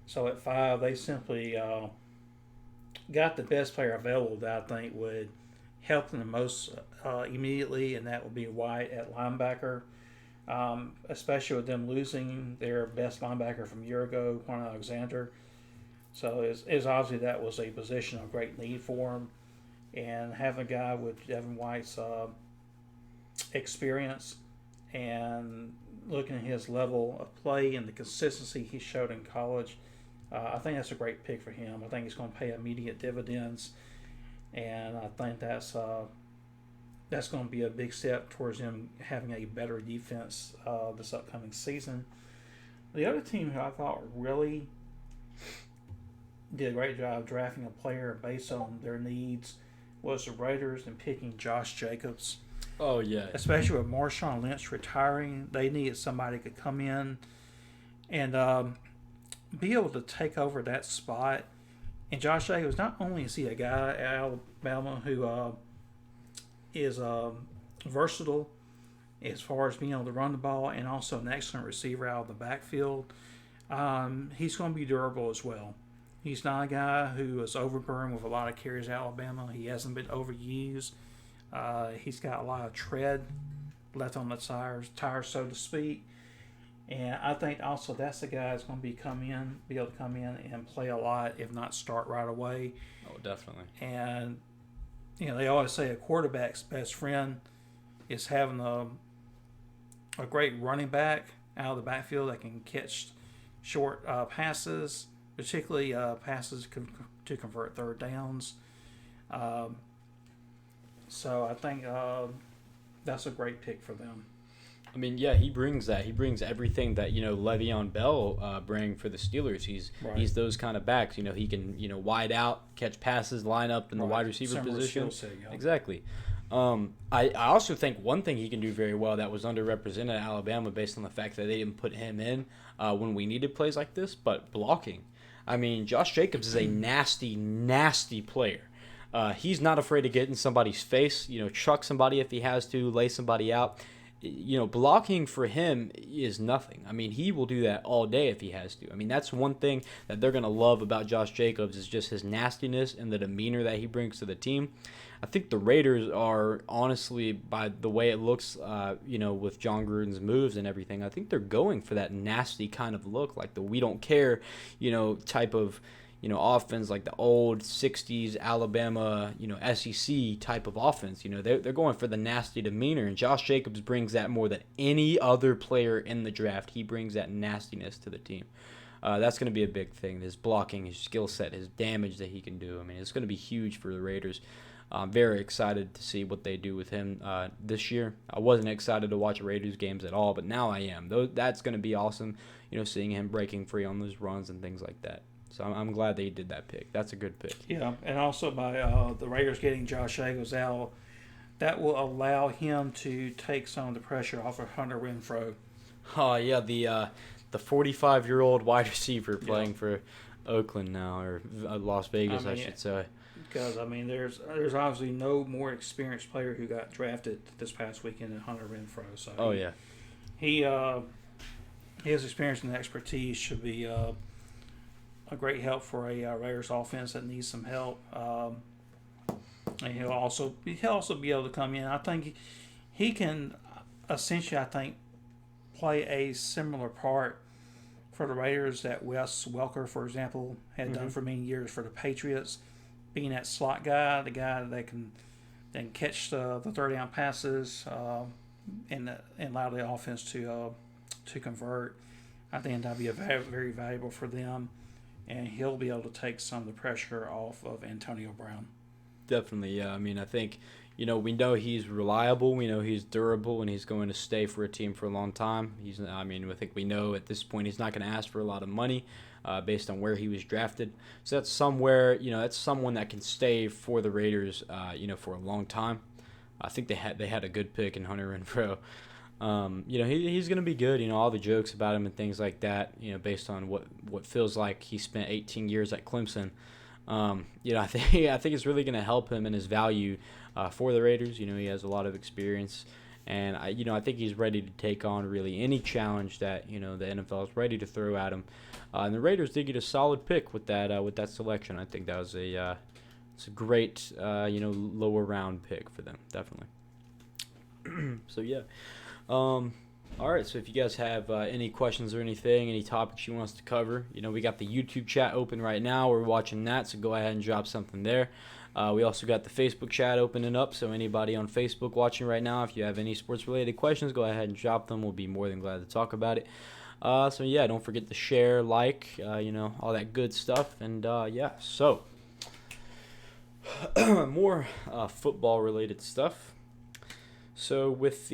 So at 5, they simply got the best player available that I think would help them the most immediately, and that would be White at linebacker, especially with them losing their best linebacker from a year ago, Quan Alexander. So it's obviously that was a position of great need for him, and having a guy with Devin White's experience and looking at his level of play and the consistency he showed in college, I think that's a great pick for him. I think he's going to pay immediate dividends, and I think that's going to be a big step towards him having a better defense this upcoming season. The other team who I thought really did a great job drafting a player based on their needs was the Raiders, and picking Josh Jacobs. Oh, yeah. Especially with Marshawn Lynch retiring, they needed somebody who could come in and be able to take over that spot. And Josh Jacobs, not only is he a guy at Alabama who is versatile as far as being able to run the ball, and also an excellent receiver out of the backfield, he's going to be durable as well. He's not a guy who is overburdened with a lot of carries at Alabama. He hasn't been overused. He's got a lot of tread left on the tires, so to speak. And I think also that's the guy that's going to be able to come in and play a lot, if not start right away. Oh, definitely. And they always say a quarterback's best friend is having a great running back out of the backfield that can catch short passes, particularly passes to convert third downs. So I think that's a great pick for them. I mean, yeah, he brings that. He brings everything that, Le'Veon Bell bring for the Steelers. He's those kind of backs. He can, wide out, catch passes, line up in the wide receiver Similar position. skill set, yeah. Exactly. I also think one thing he can do very well that was underrepresented at Alabama, based on the fact that they didn't put him in when we needed plays like this, but blocking. I mean, Josh Jacobs is a nasty, nasty player. He's not afraid to get in somebody's face, chuck somebody if he has to, lay somebody out. Blocking for him is nothing. I mean, he will do that all day if he has to. I mean, that's one thing that they're going to love about Josh Jacobs, is just his nastiness and the demeanor that he brings to the team. I think the Raiders are, honestly, by the way it looks, with John Gruden's moves and everything, I think they're going for that nasty kind of look, like the we don't care, type of, offense like the old 60s Alabama, SEC type of offense. They're going for the nasty demeanor, and Josh Jacobs brings that more than any other player in the draft. He brings that nastiness to the team. That's going to be a big thing. His blocking, his skill set, his damage that he can do. I mean, it's going to be huge for the Raiders. I'm very excited to see what they do with him this year. I wasn't excited to watch Raiders games at all, but now I am. That's going to be awesome, seeing him breaking free on those runs and things like that. So I'm glad they did that pick. That's a good pick. Yeah, and also by the Raiders getting Josh Jacobs out, that will allow him to take some of the pressure off of Hunter Renfrow. Oh, yeah, the 45-year-old wide receiver playing for Oakland now, or Las Vegas, I should say. Because, there's obviously no more experienced player who got drafted this past weekend than Hunter Renfrow. So oh, yeah. His experience and expertise should be a great help for a Raiders offense that needs some help. And he'll also be able to come in. I think he can essentially, play a similar part for the Raiders that Wes Welker, for example, had done for many years for the Patriots, being that slot guy, the guy that can catch the third down passes and allow the offense to convert. I think that'll be very, very valuable for them, and he'll be able to take some of the pressure off of Antonio Brown. Definitely, yeah. I think, we know he's reliable, we know he's durable, and he's going to stay for a team for a long time. I think we know at this point he's not going to ask for a lot of money based on where he was drafted. So that's that's someone that can stay for the Raiders, for a long time. I think they had a good pick in Hunter Renfrow. He's going to be good. All the jokes about him and things like that, based on what feels like he spent 18 years at Clemson. I think it's really going to help him in his value for the Raiders. He has a lot of experience, and I think he's ready to take on really any challenge that the NFL is ready to throw at him. And the Raiders did get a solid pick with that selection. I think that was it's a great lower round pick for them, definitely. So yeah. All right, so if you guys have any questions or any topics you want us to cover, we got the YouTube chat open right now. We're watching that, so go ahead and drop something there. We also got the Facebook chat opening up, so anybody on Facebook watching right now, if you have any sports-related questions, go ahead and drop them. We'll be more than glad to talk about it. So, yeah, don't forget to share, like, all that good stuff. And, so more football-related stuff. So with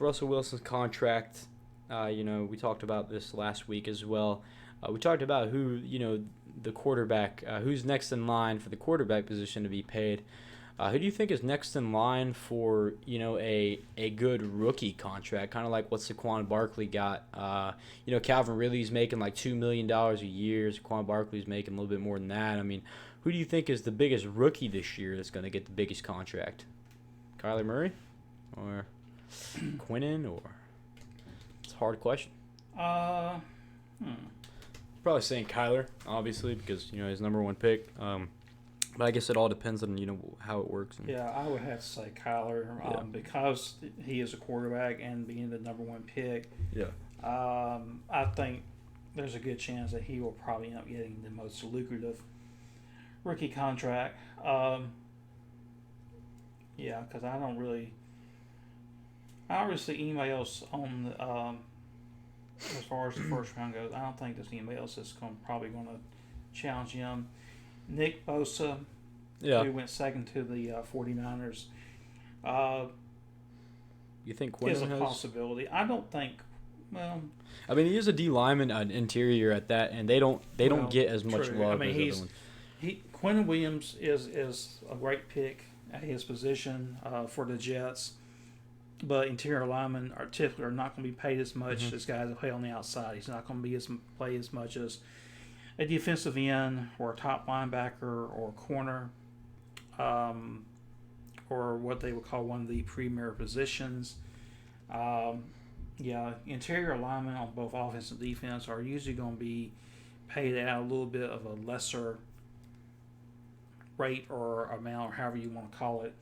Russell Wilson's contract, we talked about this last week as well. We talked about who, the quarterback, who's next in line for the quarterback position to be paid. Who do you think is next in line for, a good rookie contract, kind of like what Saquon Barkley got? Calvin Ridley's making like $2 million a year. Saquon Barkley's making a little bit more than that. Who do you think is the biggest rookie this year that's going to get the biggest contract? Kyler Murray? Or Quinnen, or it's a hard question. Probably saying Kyler, obviously, because his number one pick. But I guess it all depends on how it works. Yeah, I would have to say Kyler because he is a quarterback and being the number one pick. Yeah. I think there's a good chance that he will probably end up getting the most lucrative rookie contract. Because I don't really see anybody else on the, as far as the first round goes. I don't think there's anybody else that's probably going to challenge him. Nick Bosa, who went second to the 49ers, you think Quinnen is a possibility. I don't think. Well, he is a D lineman, interior at that, and they don't get as much love as other ones. Quinnen Williams is a great pick at his position for the Jets. But interior linemen are typically not going to be paid as much as guys that play on the outside. He's not going to be play as much as a defensive end or a top linebacker or corner, or what they would call one of the premier positions. Interior linemen on both offense and defense are usually going to be paid out a little bit of a lesser rate or amount, or however you want to call it,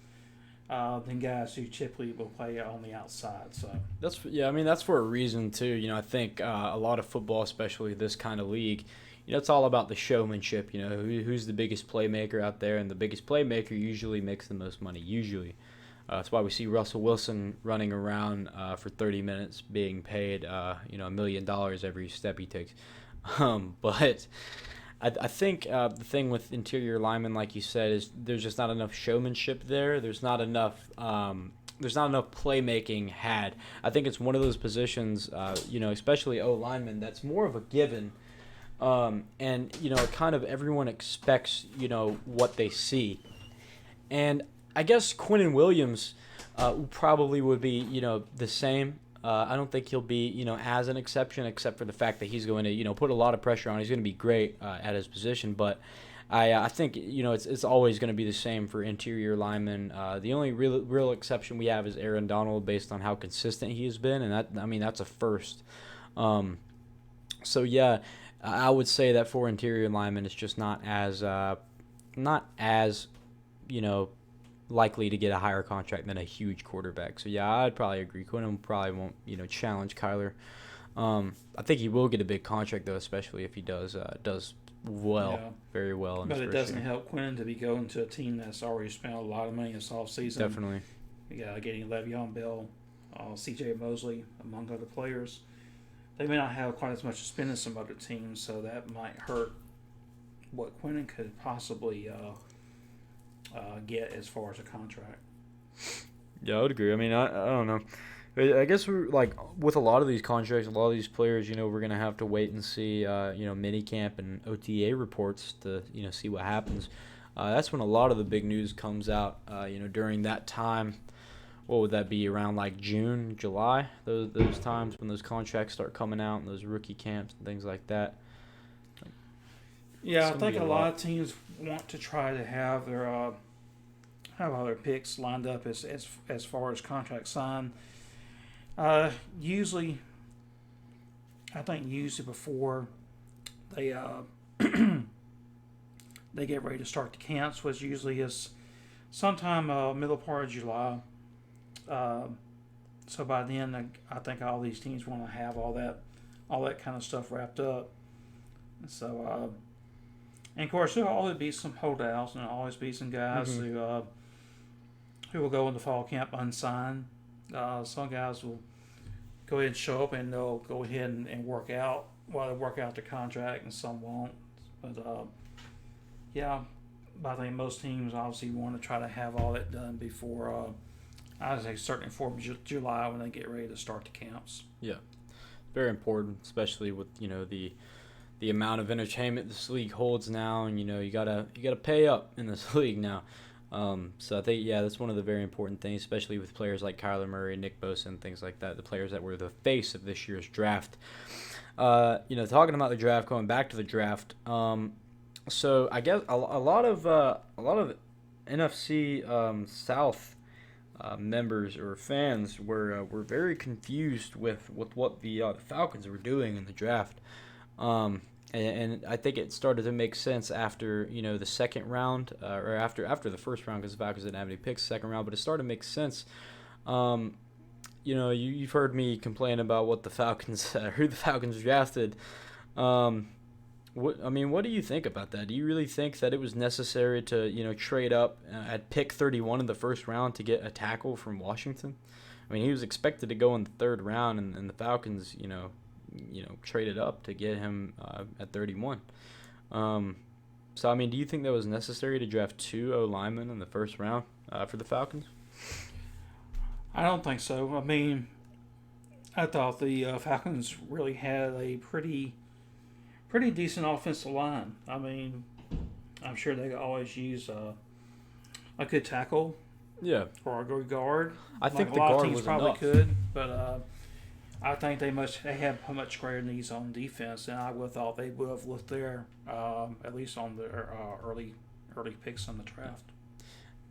than guys who typically will play on the outside. So that's for a reason too. I think a lot of football, especially this kind of league, it's all about the showmanship. Who's the biggest playmaker out there, and the biggest playmaker usually makes the most money. Usually, that's why we see Russell Wilson running around for 30 minutes, being paid $1 million every step he takes. But I think the thing with interior linemen, like you said, is there's just not enough showmanship there. There's not enough playmaking had. I think it's one of those positions, especially O lineman, that's more of a given. And kind of everyone expects, what they see. And I guess Quinnen Williams probably would be, the same. I don't think he'll be, as an exception, except for the fact that he's going to, put a lot of pressure on. He's going to be great at his position, but I think, it's always going to be the same for interior linemen. The only real exception we have is Aaron Donald, based on how consistent he has been, and that's a first. So yeah, I would say that for interior linemen, it's just not as likely to get a higher contract than a huge quarterback. So yeah, I'd probably agree. Quinn probably won't, challenge Kyler. I think he will get a big contract though, especially if he does very well. But it doesn't help Quinn to be going to a team that's already spent a lot of money this offseason. Definitely. Yeah, getting Le'Veon Bell, C.J. Mosley, among other players. They may not have quite as much to spend as some other teams, so that might hurt what Quinn could possibly get as far as a contract. Yeah, I would agree. I mean, I don't know. I guess we're like with a lot of these contracts, a lot of these players, we're gonna have to wait and see, minicamp and OTA reports to, see what happens. That's when a lot of the big news comes out. During that time, what would that be? Around like June, July? Those times when those contracts start coming out and those rookie camps and things like that. Yeah, I think a lot of teams want to try to have their all their picks lined up as far as contract signed. Usually before they they get ready to start the camps, which usually is sometime middle part of July. So by then, I think all these teams want to have all that kind of stuff wrapped up. So, and of course, there'll always be some holdouts, and there'll always be some guys who will go into fall camp unsigned. Some guys will go ahead and show up, and they'll go ahead and work out while they work out the contract, and some won't. But yeah, I think most teams obviously want to try to have all that done before. I would say certainly for July when they get ready to start the camps. Yeah, very important, especially with the amount of entertainment this league holds now, and you gotta pay up in this league now. So I think that's one of the very important things, especially with players like Kyler Murray, Nick Bosa, and things like that. The players that were the face of this year's draft. Talking about the draft, going back to the draft. So I guess a lot of NFC South members or fans were very confused with what the Falcons were doing in the draft. And I think it started to make sense after the second round or after the first round, because the Falcons didn't have any picks second round, but it started to make sense. You've heard me complain about what the Falcons who the Falcons drafted. What do you think about that? Do you really think that it was necessary to trade up at pick 31 in the first round to get a tackle from Washington? I mean, he was expected to go in the third round, and the Falcons traded up to get him at 31. So I mean, do you think that was necessary to draft 2 O linemen in the first round for the Falcons? I don't think so. I mean, I thought the Falcons really had a pretty decent offensive line. I mean, I'm sure they could always use a good tackle. Yeah. Or a good guard. I think a the lot guard of teams was probably enough. could, but I think they have much greater needs on defense, and I would have thought they would have looked there at least on their early picks in the draft.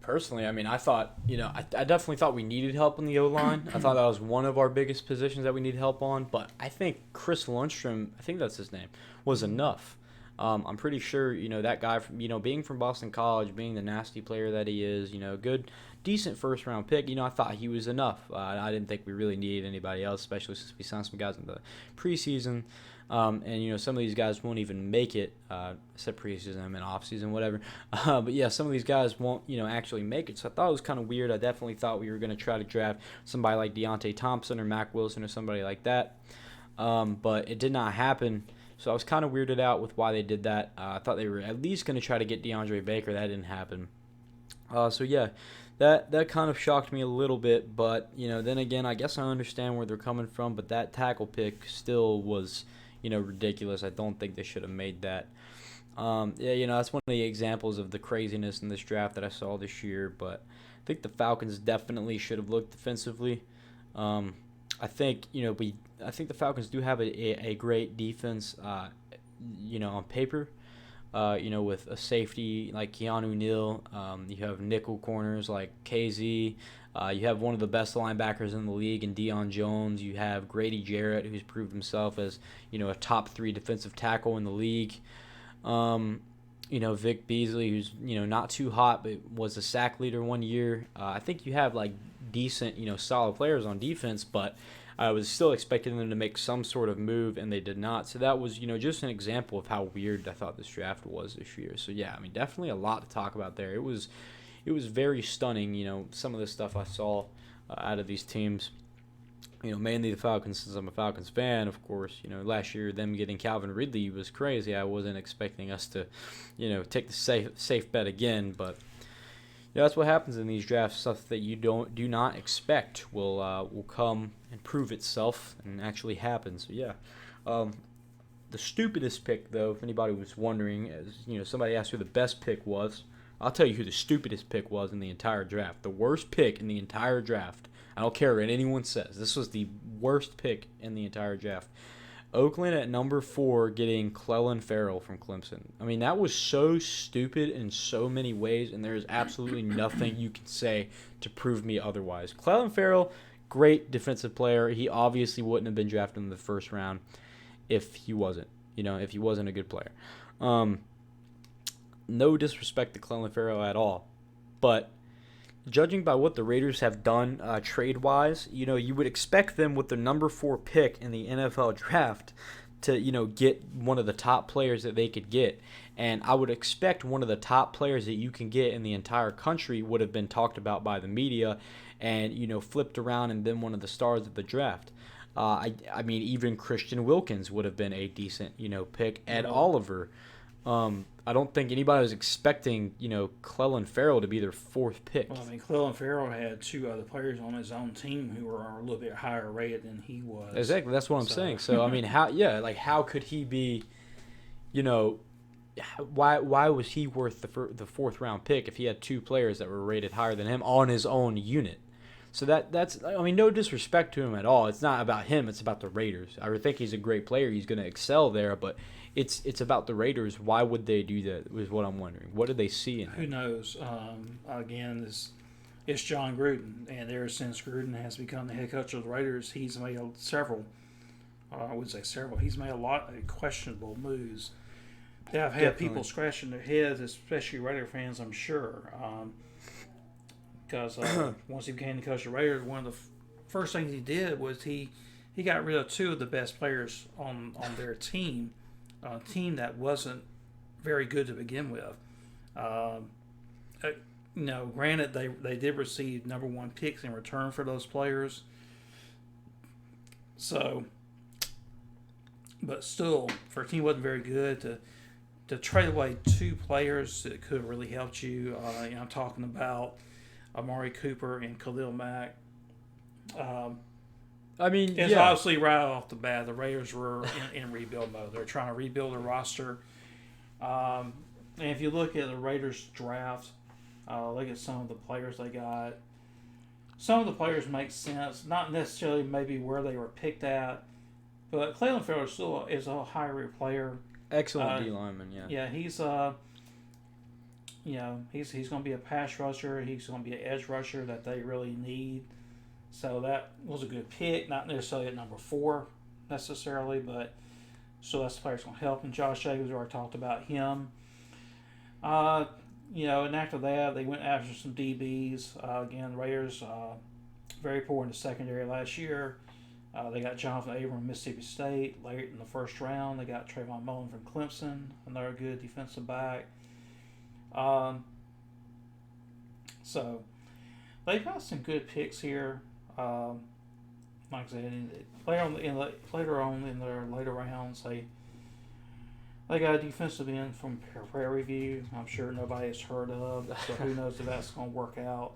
Personally, I mean, I thought, I definitely thought we needed help on the O-line. I thought that was one of our biggest positions that we need help on. But I think Chris Lundstrom, I think that's his name, was enough. I'm pretty sure, that guy, from, being from Boston College, being the nasty player that he is, good, decent first-round pick, I thought he was enough. I didn't think we really needed anybody else, especially since we signed some guys in the preseason. And, some of these guys won't even make it, except preseason and offseason, whatever. But, yeah, some of these guys won't, actually make it. So I thought it was kind of weird. I definitely thought we were going to try to draft somebody like Deontay Thompson or Mac Wilson or somebody like that. But it did not happen. So I was kind of weirded out with why they did that. I thought they were at least going to try to get DeAndre Baker. That didn't happen. So, yeah, that kind of shocked me a little bit. But, then again, I guess I understand where they're coming from. But that tackle pick still was, ridiculous. I don't think they should have made that. Yeah, that's one of the examples of the craziness in this draft that I saw this year. But I think the Falcons definitely should have looked defensively. I think I think the Falcons do have a great defense, on paper. With a safety like Keanu Neal, you have nickel corners like KZ. You have one of the best linebackers in the league in Deion Jones. You have Grady Jarrett, who's proved himself as a top 3 defensive tackle in the league. Vic Beasley, who's not too hot, but was a sack leader one year. I think you have like decent, solid players on defense, but I was still expecting them to make some sort of move, and they did not. So that was, just an example of how weird I thought this draft was this year. So yeah, definitely a lot to talk about there. It was very stunning, some of the stuff I saw out of these teams. Mainly the Falcons, since I'm a Falcons fan, of course. Last year them getting Calvin Ridley was crazy. I wasn't expecting us to, take the safe bet again. But that's what happens in these drafts. Stuff that you do not expect will come and prove itself and actually happen. So yeah, the stupidest pick, though, if anybody was wondering, as somebody asked who the best pick was, I'll tell you who the stupidest pick was in the entire draft. The worst pick in the entire draft. I don't care what anyone says. This was the worst pick in the entire draft. Oakland at number 4 getting Clelin Ferrell from Clemson. That was so stupid in so many ways, and there is absolutely nothing you can say to prove me otherwise. Clelin Ferrell, great defensive player. He obviously wouldn't have been drafted in the first round if he wasn't, if he wasn't a good player. No disrespect to Clelin Ferrell at all, but judging by what the Raiders have done trade-wise, you would expect them with the number 4 pick in the NFL draft to, get one of the top players that they could get. And I would expect one of the top players that you can get in the entire country would have been talked about by the media and, flipped around and been one of the stars of the draft. Even Christian Wilkins would have been a decent, pick. Ed Oliver. I don't think anybody was expecting, Clelin Ferrell to be their 4th pick. Well, Clelin Ferrell had 2 other players on his own team who were a little bit higher rated than he was. Exactly, that's what I'm saying. So, how could he be, why was he worth the 4th round pick if he had 2 players that were rated higher than him on his own unit? So that's no disrespect to him at all. It's not about him. It's about the Raiders. I think he's a great player. He's going to excel there, but it's about the Raiders. Why would they do that is what I'm wondering. What did they see in him? Who knows? Again, it's John Gruden, and ever since Gruden has become the head coach of the Raiders, he's made several. I wouldn't say several. He's made a lot of questionable moves that have had people scratching their heads, especially Raider fans, I'm sure. Because once he became the coach of the Raiders, one of the first things he did was he got rid of 2 of the best players on their team, a team that wasn't very good to begin with. Granted, they did receive number 1 picks in return for those players. So, but still, for a team wasn't very good to trade away 2 players that could have really helped you. I'm talking about Amari Cooper and Khalil Mack. It's obviously right off the bat, the Raiders were in rebuild mode. They're trying to rebuild their roster. And if you look at the Raiders draft, look at some of the players they got. Some of the players make sense, not necessarily maybe where they were picked at, but Clelin Ferrell still is a high-rate player. Excellent D lineman, yeah. Yeah, he's he's going to be a pass rusher. He's going to be an edge rusher that they really need. So that was a good pick, not necessarily at number 4 necessarily, but So that's the player that's going to help. And Josh Jacobs, we already talked about him. And after that, they went after some DBs. Again, the Raiders very poor in the secondary last year. They got Jonathan Abram from Mississippi State late in the first round. They got Trayvon Mullen from Clemson, another good defensive back. So they've got some good picks here. Like I said, later on in their later rounds, they got a defensive end from Prairie View. I'm sure nobody has heard of, so who knows if that's going to work out.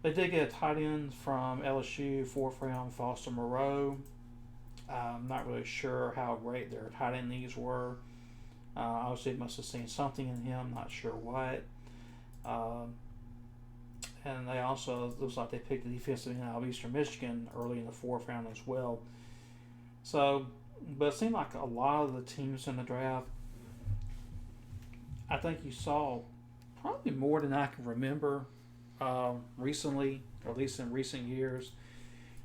They did get a tight end from LSU, 4th round, Foster Moreau. I'm not really sure how great their tight end needs were. Obviously, it must have seen something in him, not sure what. And they also, looks like they picked a defensive end out of Eastern Michigan early in the 4th round as well. So, but it seemed like a lot of the teams in the draft, I think you saw probably more than I can remember recently, or at least in recent years.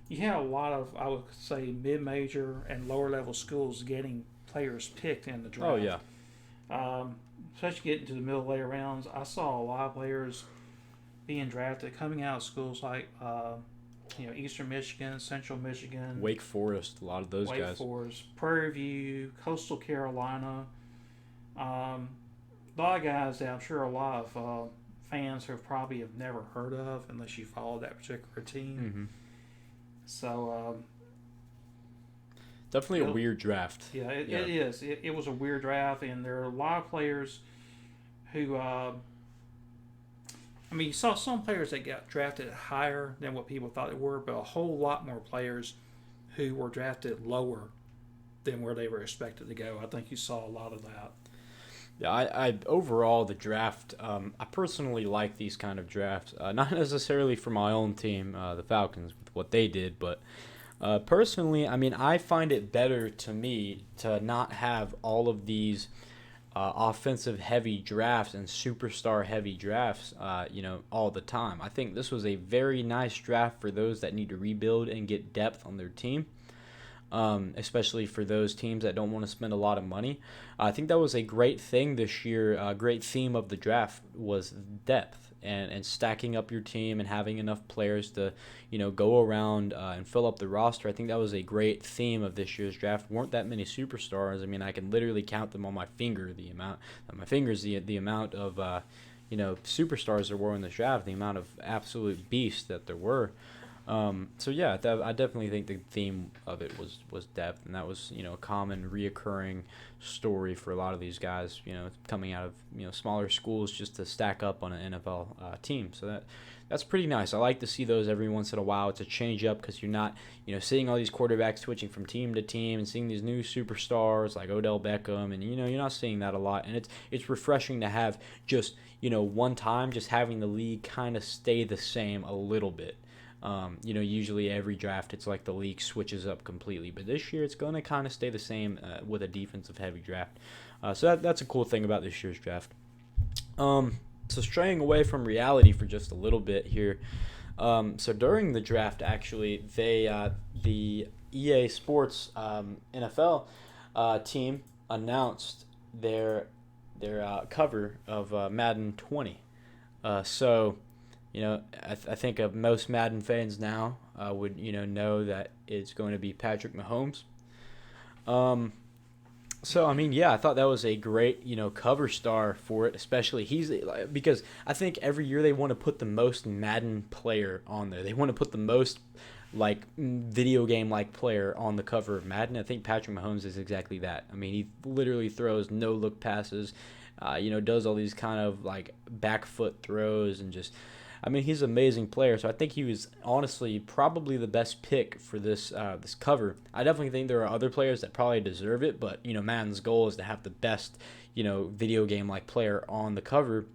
You had a lot of, I would say, mid-major and lower-level schools getting players picked in the draft. Oh, yeah. Especially getting to the middle later rounds, I saw a lot of players being drafted coming out of schools like Eastern Michigan, Central Michigan, Wake Forest, a lot of those guys. Wake Forest, Prairie View, Coastal Carolina. A lot of guys that I'm sure a lot of fans have probably have never heard of unless you follow that particular team. Mm-hmm. So definitely a weird draft. Yeah, it is. It was a weird draft, and there are a lot of players who. You saw some players that got drafted higher than what people thought they were, but a whole lot more players who were drafted lower than where they were expected to go. I think you saw a lot of that. Yeah, I overall the draft. I personally like these kind of drafts, not necessarily for my own team, the Falcons, with what they did, but personally, I find it better to me to not have all of these offensive heavy drafts and superstar heavy drafts, all the time. I think this was a very nice draft for those that need to rebuild and get depth on their team. Especially for those teams that don't want to spend a lot of money. I think that was a great thing this year. A great theme of the draft was depth and stacking up your team and having enough players to, go around and fill up the roster. I think that was a great theme of this year's draft. Weren't that many superstars. I can literally count them on my finger. The amount of superstars there were in the draft. The amount of absolute beasts that there were. I definitely think the theme of it was depth, and that was a common reoccurring story for a lot of these guys, coming out of smaller schools just to stack up on an NFL team. So that's pretty nice. I like to see those every once in a while. It's a change up because you're not seeing all these quarterbacks switching from team to team and seeing these new superstars like Odell Beckham, and you're not seeing that a lot. And it's refreshing to have just one time just having the league kind of stay the same a little bit. Usually every draft it's like the league switches up completely, but this year it's going to kind of stay the same with a defensive heavy draft. So that's a cool thing about this year's draft. So straying away from reality for just a little bit here. So during the draft, actually, the EA Sports NFL team announced their cover of Madden 20. I think of most Madden fans now would know that it's going to be Patrick Mahomes. I thought that was a great cover star for it, especially because I think every year they want to put the most Madden player on there. They want to put the most video game player on the cover of Madden. I think Patrick Mahomes is exactly that. He literally throws no look passes, does all these kind of back foot throws and just. He's an amazing player, so I think he was honestly probably the best pick for this cover. I definitely think there are other players that probably deserve it, but Madden's goal is to have the best video game player on the cover.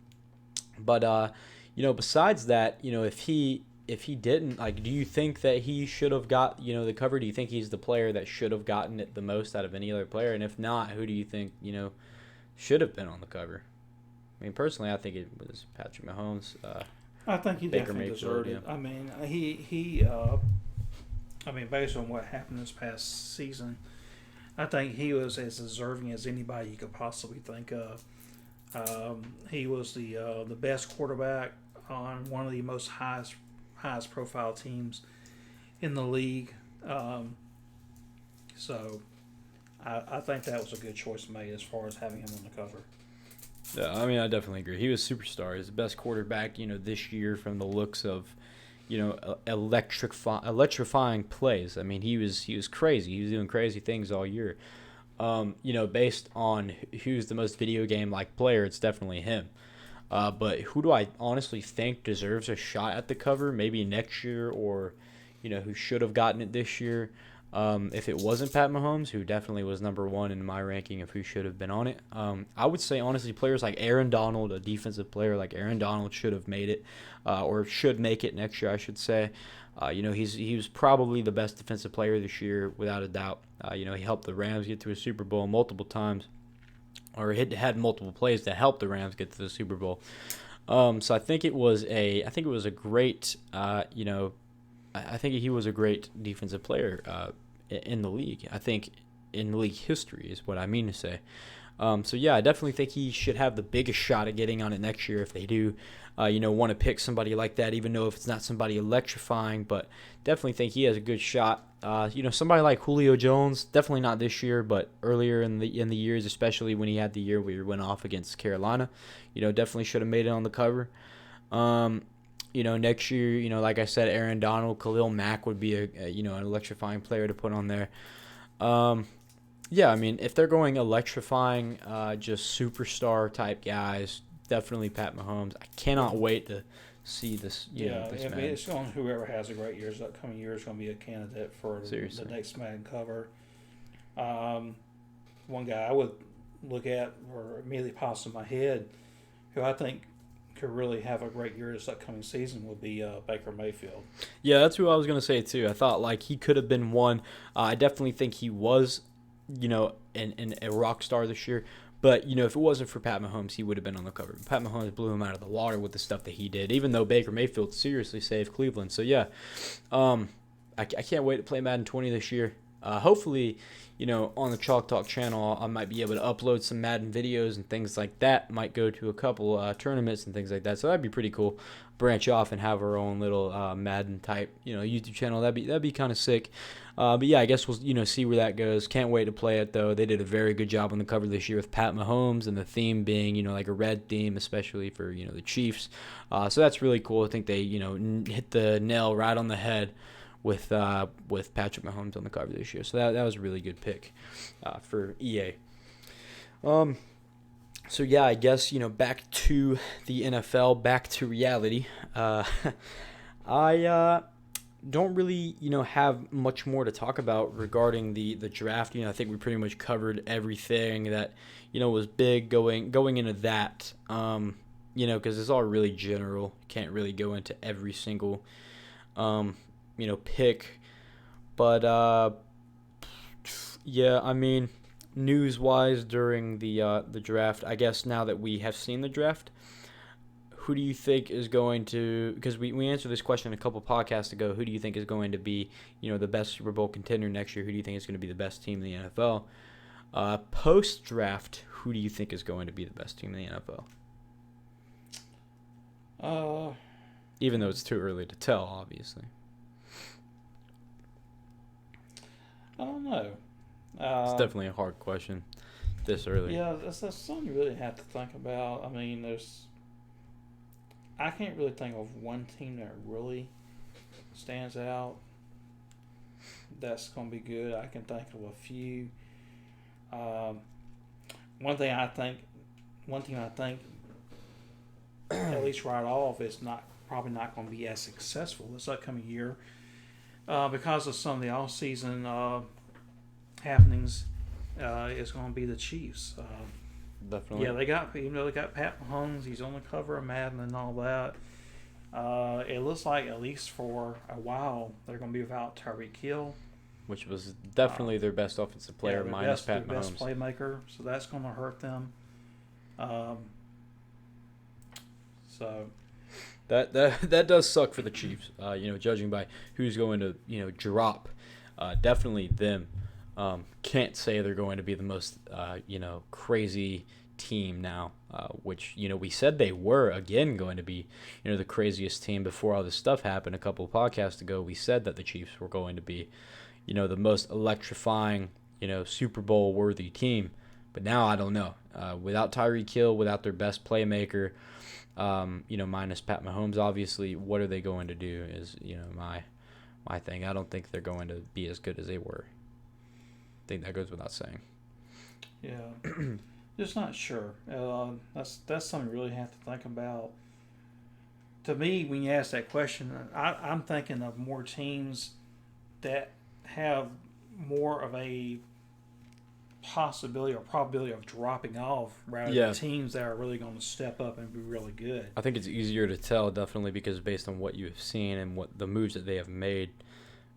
But besides that, if he didn't, do you think that he should have got the cover? Do you think he's the player that should have gotten it the most out of any other player? And if not, who do you think should have been on the cover? Personally, I think it was Patrick Mahomes. I think he Baker definitely Mayfield, deserved it. yeah. He based on what happened this past season, I think he was as deserving as anybody you could possibly think of. He was the best quarterback on one of the most highest profile teams in the league. So I think that was a good choice made as far as having him on the cover. Yeah, I mean, I definitely agree. He was superstar. He's the best quarterback, this year from the looks of, electrifying plays. I mean, he was crazy. He was doing crazy things all year. Based on who's the most video game like player, it's definitely him. But who do I honestly think deserves a shot at the cover? Maybe next year, or who should have gotten it this year? If it wasn't Pat Mahomes, who definitely was number one in my ranking of who should have been on it, I would say honestly players like Aaron Donald, a defensive player like Aaron Donald, should have made it, or should make it next year, I should say. He was probably the best defensive player this year without a doubt. He helped the Rams get to a Super Bowl multiple times, or had multiple plays that helped the Rams get to the Super Bowl. So I think it was a great, I think he was a great defensive player in the league. I think in league history is what I mean to say. So yeah, I definitely think he should have the biggest shot at getting on it next year if they do, want to pick somebody like that, even though if it's not somebody electrifying, but definitely think he has a good shot. Somebody like Julio Jones, definitely not this year, but earlier in the years, especially when he had the year where he went off against Carolina, definitely should have made it on the cover. Next year, like I said, Aaron Donald, Khalil Mack would be an electrifying player to put on there. Yeah, I mean, if they're going electrifying, just superstar type guys, definitely Pat Mahomes. I cannot wait to see this. This man. It's going whoever has a great year, this upcoming year is going to be a candidate for the next Madden cover. One guy I would look at or immediately pops in my head, who I think could really have a great year this upcoming season, would be Baker Mayfield. Yeah, that's who I was going to say too. I thought like he could have been one. I definitely think he was, and a rock star this year. But, if it wasn't for Pat Mahomes, he would have been on the cover. Pat Mahomes blew him out of the water with the stuff that he did, even though Baker Mayfield seriously saved Cleveland. So, yeah, I can't wait to play Madden 20 this year. Hopefully, on the Chalk Talk channel, I might be able to upload some Madden videos and things like that. Might go to a couple tournaments and things like that. So that'd be pretty cool. Branch off and have our own little Madden type, YouTube channel. That'd be kind of sick. But yeah, I guess we'll see where that goes. Can't wait to play it though. They did a very good job on the cover this year with Pat Mahomes, and the theme being like a red theme, especially for the Chiefs. So that's really cool. I think they hit the nail right on the head with Patrick Mahomes on the cover this year. So that was a really good pick for EA. So yeah, I guess back to the NFL, back to reality. I don't really have much more to talk about regarding the draft. I think we pretty much covered everything that was big going into that. Because it's all really general. Can't really go into every single pick. But yeah, I mean, news-wise during the draft, I guess now that we have seen the draft, who do you think is going to, because we answered this question a couple podcasts ago, who do you think is going to be the best Super Bowl contender next year? Who do you think is going to be the best team in the NFL? Post-draft, who do you think is going to be the best team in the NFL? Even though it's too early to tell, obviously. I don't know. It's definitely a hard question this early. Yeah, that's something you really have to think about. I mean, I can't really think of one team that really stands out that's going to be good. I can think of a few. One thing I think, at least right off, is probably not going to be as successful this upcoming year because of some of the off-season happenings. Is going to be the Chiefs. Definitely. Yeah, they got Pat Mahomes. He's on the cover of Madden and all that. It looks like at least for a while they're going to be without Tyreek Hill, which was definitely their best offensive player minus Pat Mahomes. Their best playmaker, so that's going to hurt them. So that does suck for the Chiefs. Judging by who's going to drop, definitely them. Can't say they're going to be the most, crazy team now, which, we said they were, again, going to be, the craziest team before all this stuff happened a couple of podcasts ago. We said that the Chiefs were going to be, the most electrifying, Super Bowl worthy team. But now I don't know. Without Tyreek Hill, without their best playmaker, minus Pat Mahomes, obviously, what are they going to do is, my thing. I don't think they're going to be as good as they were. I think that goes without saying. Yeah, just not sure. That's something you really have to think about. To me, when you ask that question, I'm thinking of more teams that have more of a possibility or probability of dropping off rather than teams that are really going to step up and be really good. I think it's easier to tell, definitely, because based on what you've seen and what the moves that they have made,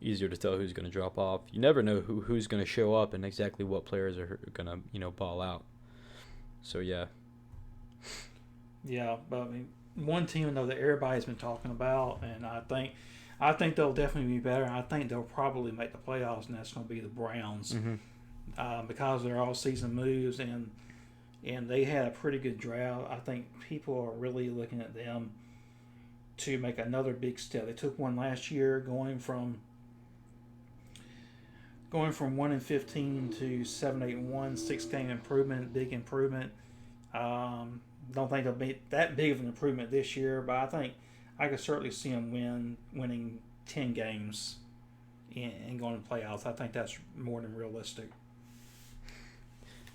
easier to tell who's going to drop off. You never know who's going to show up and exactly what players are going to, ball out. So, yeah. Yeah, but I mean, one team though that everybody's been talking about, and I think they'll definitely be better. I think they'll probably make the playoffs, and that's going to be the Browns, because they're all season moves and they had a pretty good draft. I think people are really looking at them to make another big step. They took one last year, going from 1-15 to 7-8-1, 6-game improvement, big improvement. Don't think they'll be that big of an improvement this year, but I think I could certainly see them winning 10 games and going to playoffs. I think that's more than realistic.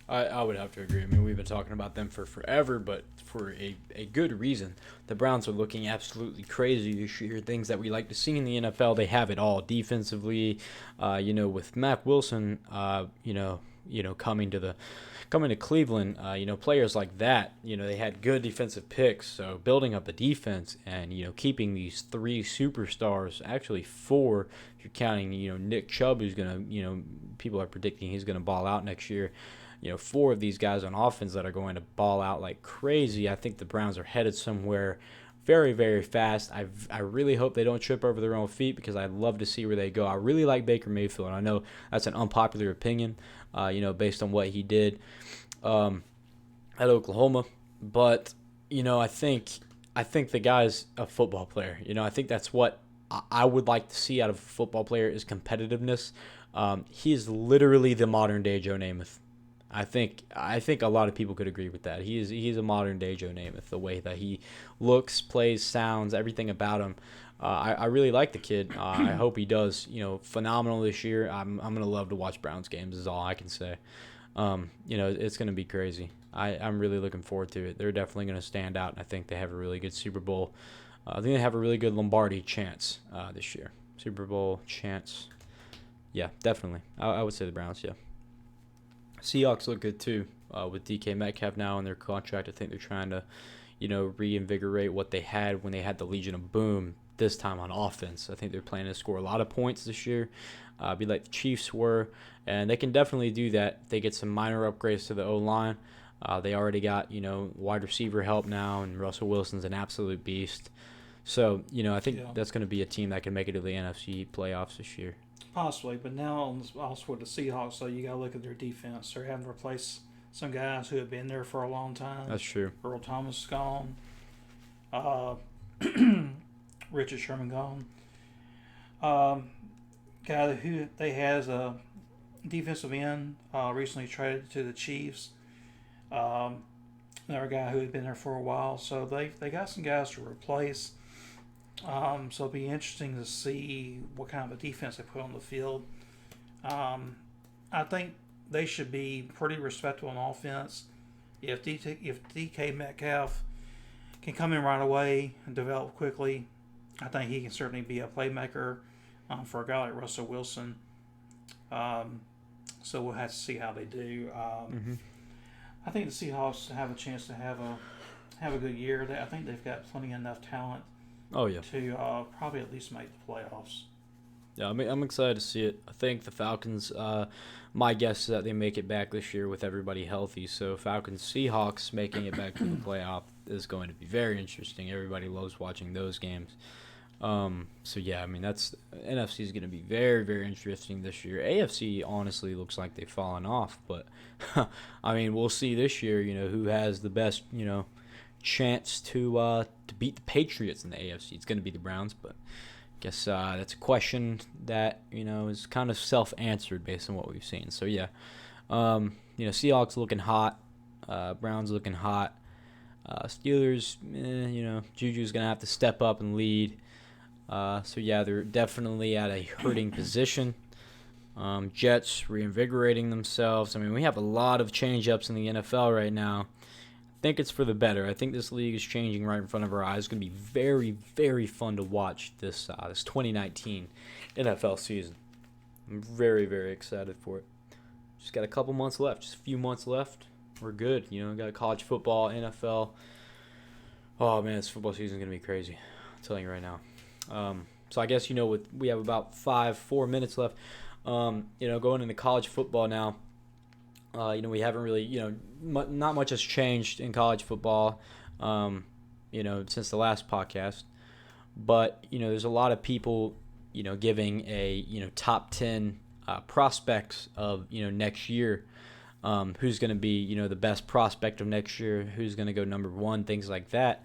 I would have to agree. I mean, we've been talking about them for forever, but for a good reason. The Browns are looking absolutely crazy this year. Things that we like to see in the NFL, they have it all defensively. With Mac Wilson, coming to Cleveland, players like that, they had good defensive picks. So building up the defense and keeping these 3 superstars, actually 4, if you're counting Nick Chubb, who's gonna people are predicting he's gonna ball out next year. 4 of these guys on offense that are going to ball out like crazy. I think the Browns are headed somewhere very, very fast. I really hope they don't trip over their own feet because I'd love to see where they go. I really like Baker Mayfield. I know that's an unpopular opinion, based on what he did at Oklahoma. But, I think the guy's a football player. I think that's what I would like to see out of a football player is competitiveness. He is literally the modern-day Joe Namath. I think a lot of people could agree with that. He's a modern day Joe Namath. The way that he looks, plays, sounds, everything about him. I really like the kid. I hope he does phenomenal this year. I'm gonna love to watch Browns games. Is all I can say. It's gonna be crazy. I'm really looking forward to it. They're definitely gonna stand out, and I think they have a really good Super Bowl. I think they have a really good Lombardi chance this year. Super Bowl chance. Yeah, definitely. I would say the Browns. Yeah. Seahawks look good too with DK Metcalf now in their contract. I think they're trying to, reinvigorate what they had when they had the Legion of Boom this time on offense. I think they're planning to score a lot of points this year, be like the Chiefs were, and they can definitely do that. They get some minor upgrades to the O-line. They already got, wide receiver help now, and Russell Wilson's an absolute beast. So, I think that's going to be a team that can make it to the NFC playoffs this year. Possibly, but now also with the Seahawks, so you got to look at their defense. They're having to replace some guys who have been there for a long time. That's true. Earl Thomas is gone. Richard Sherman gone. Guy who they had as a defensive end recently traded to the Chiefs. Another guy who had been there for a while. So they got some guys to replace. So it'll be interesting to see what kind of a defense they put on the field. I think they should be pretty respectable on offense. If DK Metcalf can come in right away and develop quickly, I think he can certainly be a playmaker for a guy like Russell Wilson. So we'll have to see how they do. I think the Seahawks have a chance to have a good year. I think they've got plenty enough talent. Oh yeah. To probably at least make the playoffs. Yeah, I'm excited to see it. I think the Falcons. My guess is that they make it back this year with everybody healthy. So Falcons Seahawks making it back to the playoff is going to be very interesting. Everybody loves watching those games. So yeah, I mean that's NFC is going to be very, very interesting this year. AFC honestly looks like they've fallen off, but I mean we'll see this year. Who has the best chance to beat the Patriots in the AFC? It's going to be the Browns, but I guess that's a question that is kind of self-answered based on what we've seen. So yeah, Seahawks looking hot, Browns looking hot. Steelers, Juju's going to have to step up and lead. So yeah, they're definitely at a hurting position. Jets reinvigorating themselves. I mean, we have a lot of change-ups in the NFL right now. I think it's for the better. I think this league is changing right in front of our eyes. It's going to be very, very fun to watch this 2019 NFL season. I'm very, very excited for it. Just got a couple months left, just a few months left. We're good. Got college football, NFL. Oh man, this football season is going to be crazy. I'm telling you right now. So I guess we have about 4 minutes left. Going into college football now. We haven't really not much has changed in college football. Since the last podcast, but there's a lot of people giving a top 10 prospects of next year. Who's going to be the best prospect of next year? Who's going to go number one? Things like that.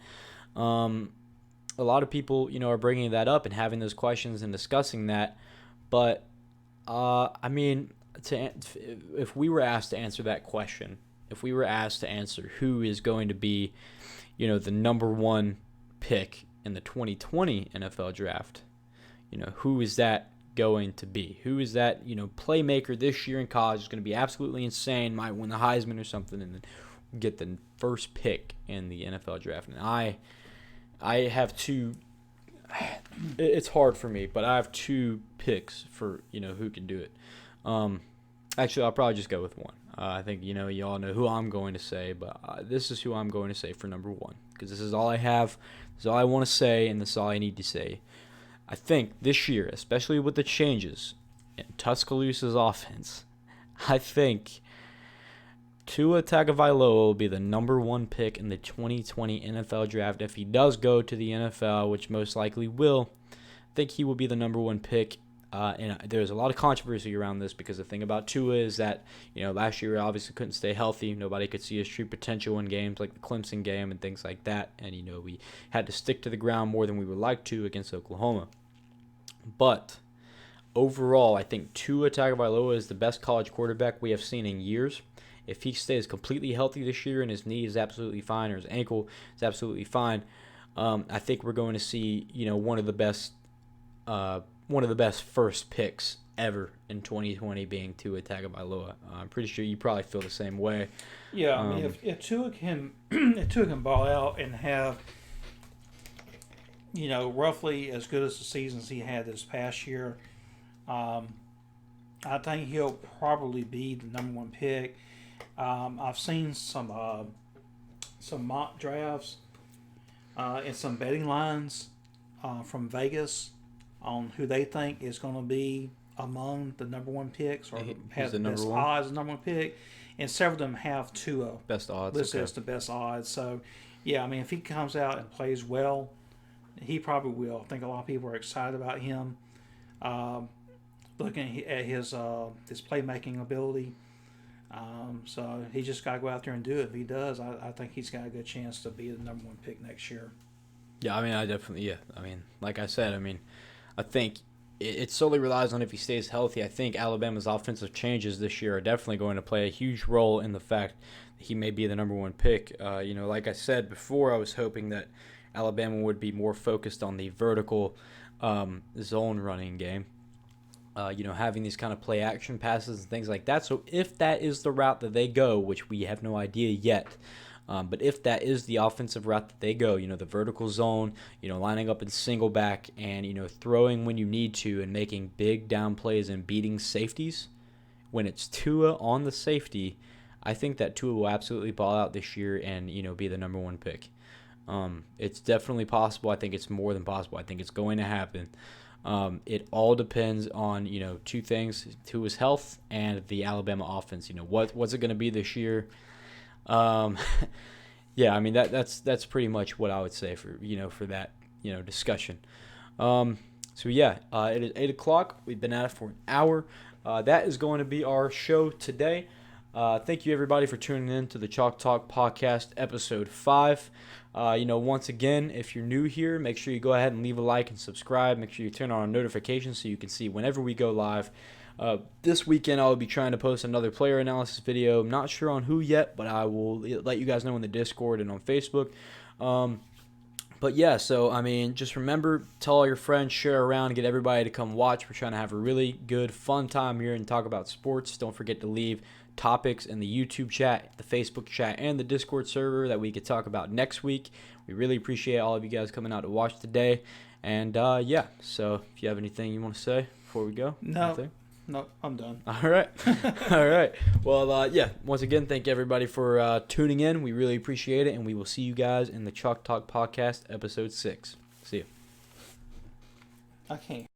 A lot of people, are bringing that up and having those questions and discussing that. But, I mean, if we were asked to answer that question, if we were asked to answer who is going to be, the number one pick in the 2020 NFL draft, who is that going to be? Who is that, playmaker this year in college is going to be absolutely insane, might win the Heisman or something, and then get the first pick in the NFL draft? And I have two. It's hard for me, but I have two picks for who can do it. Actually, I'll probably just go with one. I think you all know who I'm going to say, but this is who I'm going to say for number one, because this is all I have. This is all I want to say, and this is all I need to say. I think this year, especially with the changes in Tuscaloosa's offense, I think Tua Tagovailoa will be the number one pick in the 2020 NFL draft. If he does go to the NFL, which most likely will, I think he will be the number one pick. And there's a lot of controversy around this, because the thing about Tua is that, last year he obviously couldn't stay healthy. Nobody could see his true potential in games like the Clemson game and things like that. And, we had to stick to the ground more than we would like to against Oklahoma. But overall, I think Tua Tagovailoa is the best college quarterback we have seen in years. If he stays completely healthy this year and his knee is absolutely fine or his ankle is absolutely fine, I think we're going to see one of the best first picks ever in 2020 being Tua Tagovailoa. I'm pretty sure you probably feel the same way. Yeah, I mean, if Tua can ball out and have roughly as good as the seasons he had this past year, I think he'll probably be the number one pick. I've seen some mock drafts and some betting lines from Vegas on who they think is going to be among the number one picks, or has the best odds of number one pick, and several of them have Tua best odds listed as the best odds. So, yeah, I mean, if he comes out and plays well, he probably will. I think a lot of people are excited about him. Looking at his playmaking ability. So he just got to go out there and do it. If he does, I think he's got a good chance to be the number one pick next year. Yeah, I mean, I mean, like I said, I think it solely relies on if he stays healthy. I think Alabama's offensive changes this year are definitely going to play a huge role in the fact that he may be the number one pick. Like I said before, I was hoping that Alabama would be more focused on the vertical zone running game. Having these kind of play action passes and things like that. So if that is the route that they go, which we have no idea yet, but if that is the offensive route that they go, the vertical zone, lining up in single back and, throwing when you need to and making big down plays and beating safeties, when it's Tua on the safety, I think that Tua will absolutely ball out this year and, be the number one pick. It's definitely possible. I think it's more than possible. I think it's going to happen. It all depends on, two things, Tua's health and the Alabama offense. What's it going to be this year? Yeah, I mean, that's pretty much what I would say for that, discussion. So yeah, it is 8 o'clock. We've been at it for an hour. That is going to be our show today. Thank you everybody for tuning in to the Chalk Talk Podcast episode 5. Once again, if you're new here, make sure you go ahead and leave a like and subscribe. Make sure you turn on notifications so you can see whenever we go live. This weekend I'll be trying to post another player analysis video. I'm not sure on who yet, but I will let you guys know in the Discord and on Facebook. But yeah, so just remember, tell all your friends, share around, get everybody to come watch. We're trying to have a really good, fun time here and talk about sports. Don't forget to leave topics in the YouTube chat, the Facebook chat, and the Discord server that we could talk about next week. We really appreciate all of you guys coming out to watch today. And so if you have anything you want to say before we go? No, I'm done. All right. All right. Well, once again, thank everybody for tuning in. We really appreciate it, and we will see you guys in the Chalk Talk Podcast, Episode 6. See you. I can't.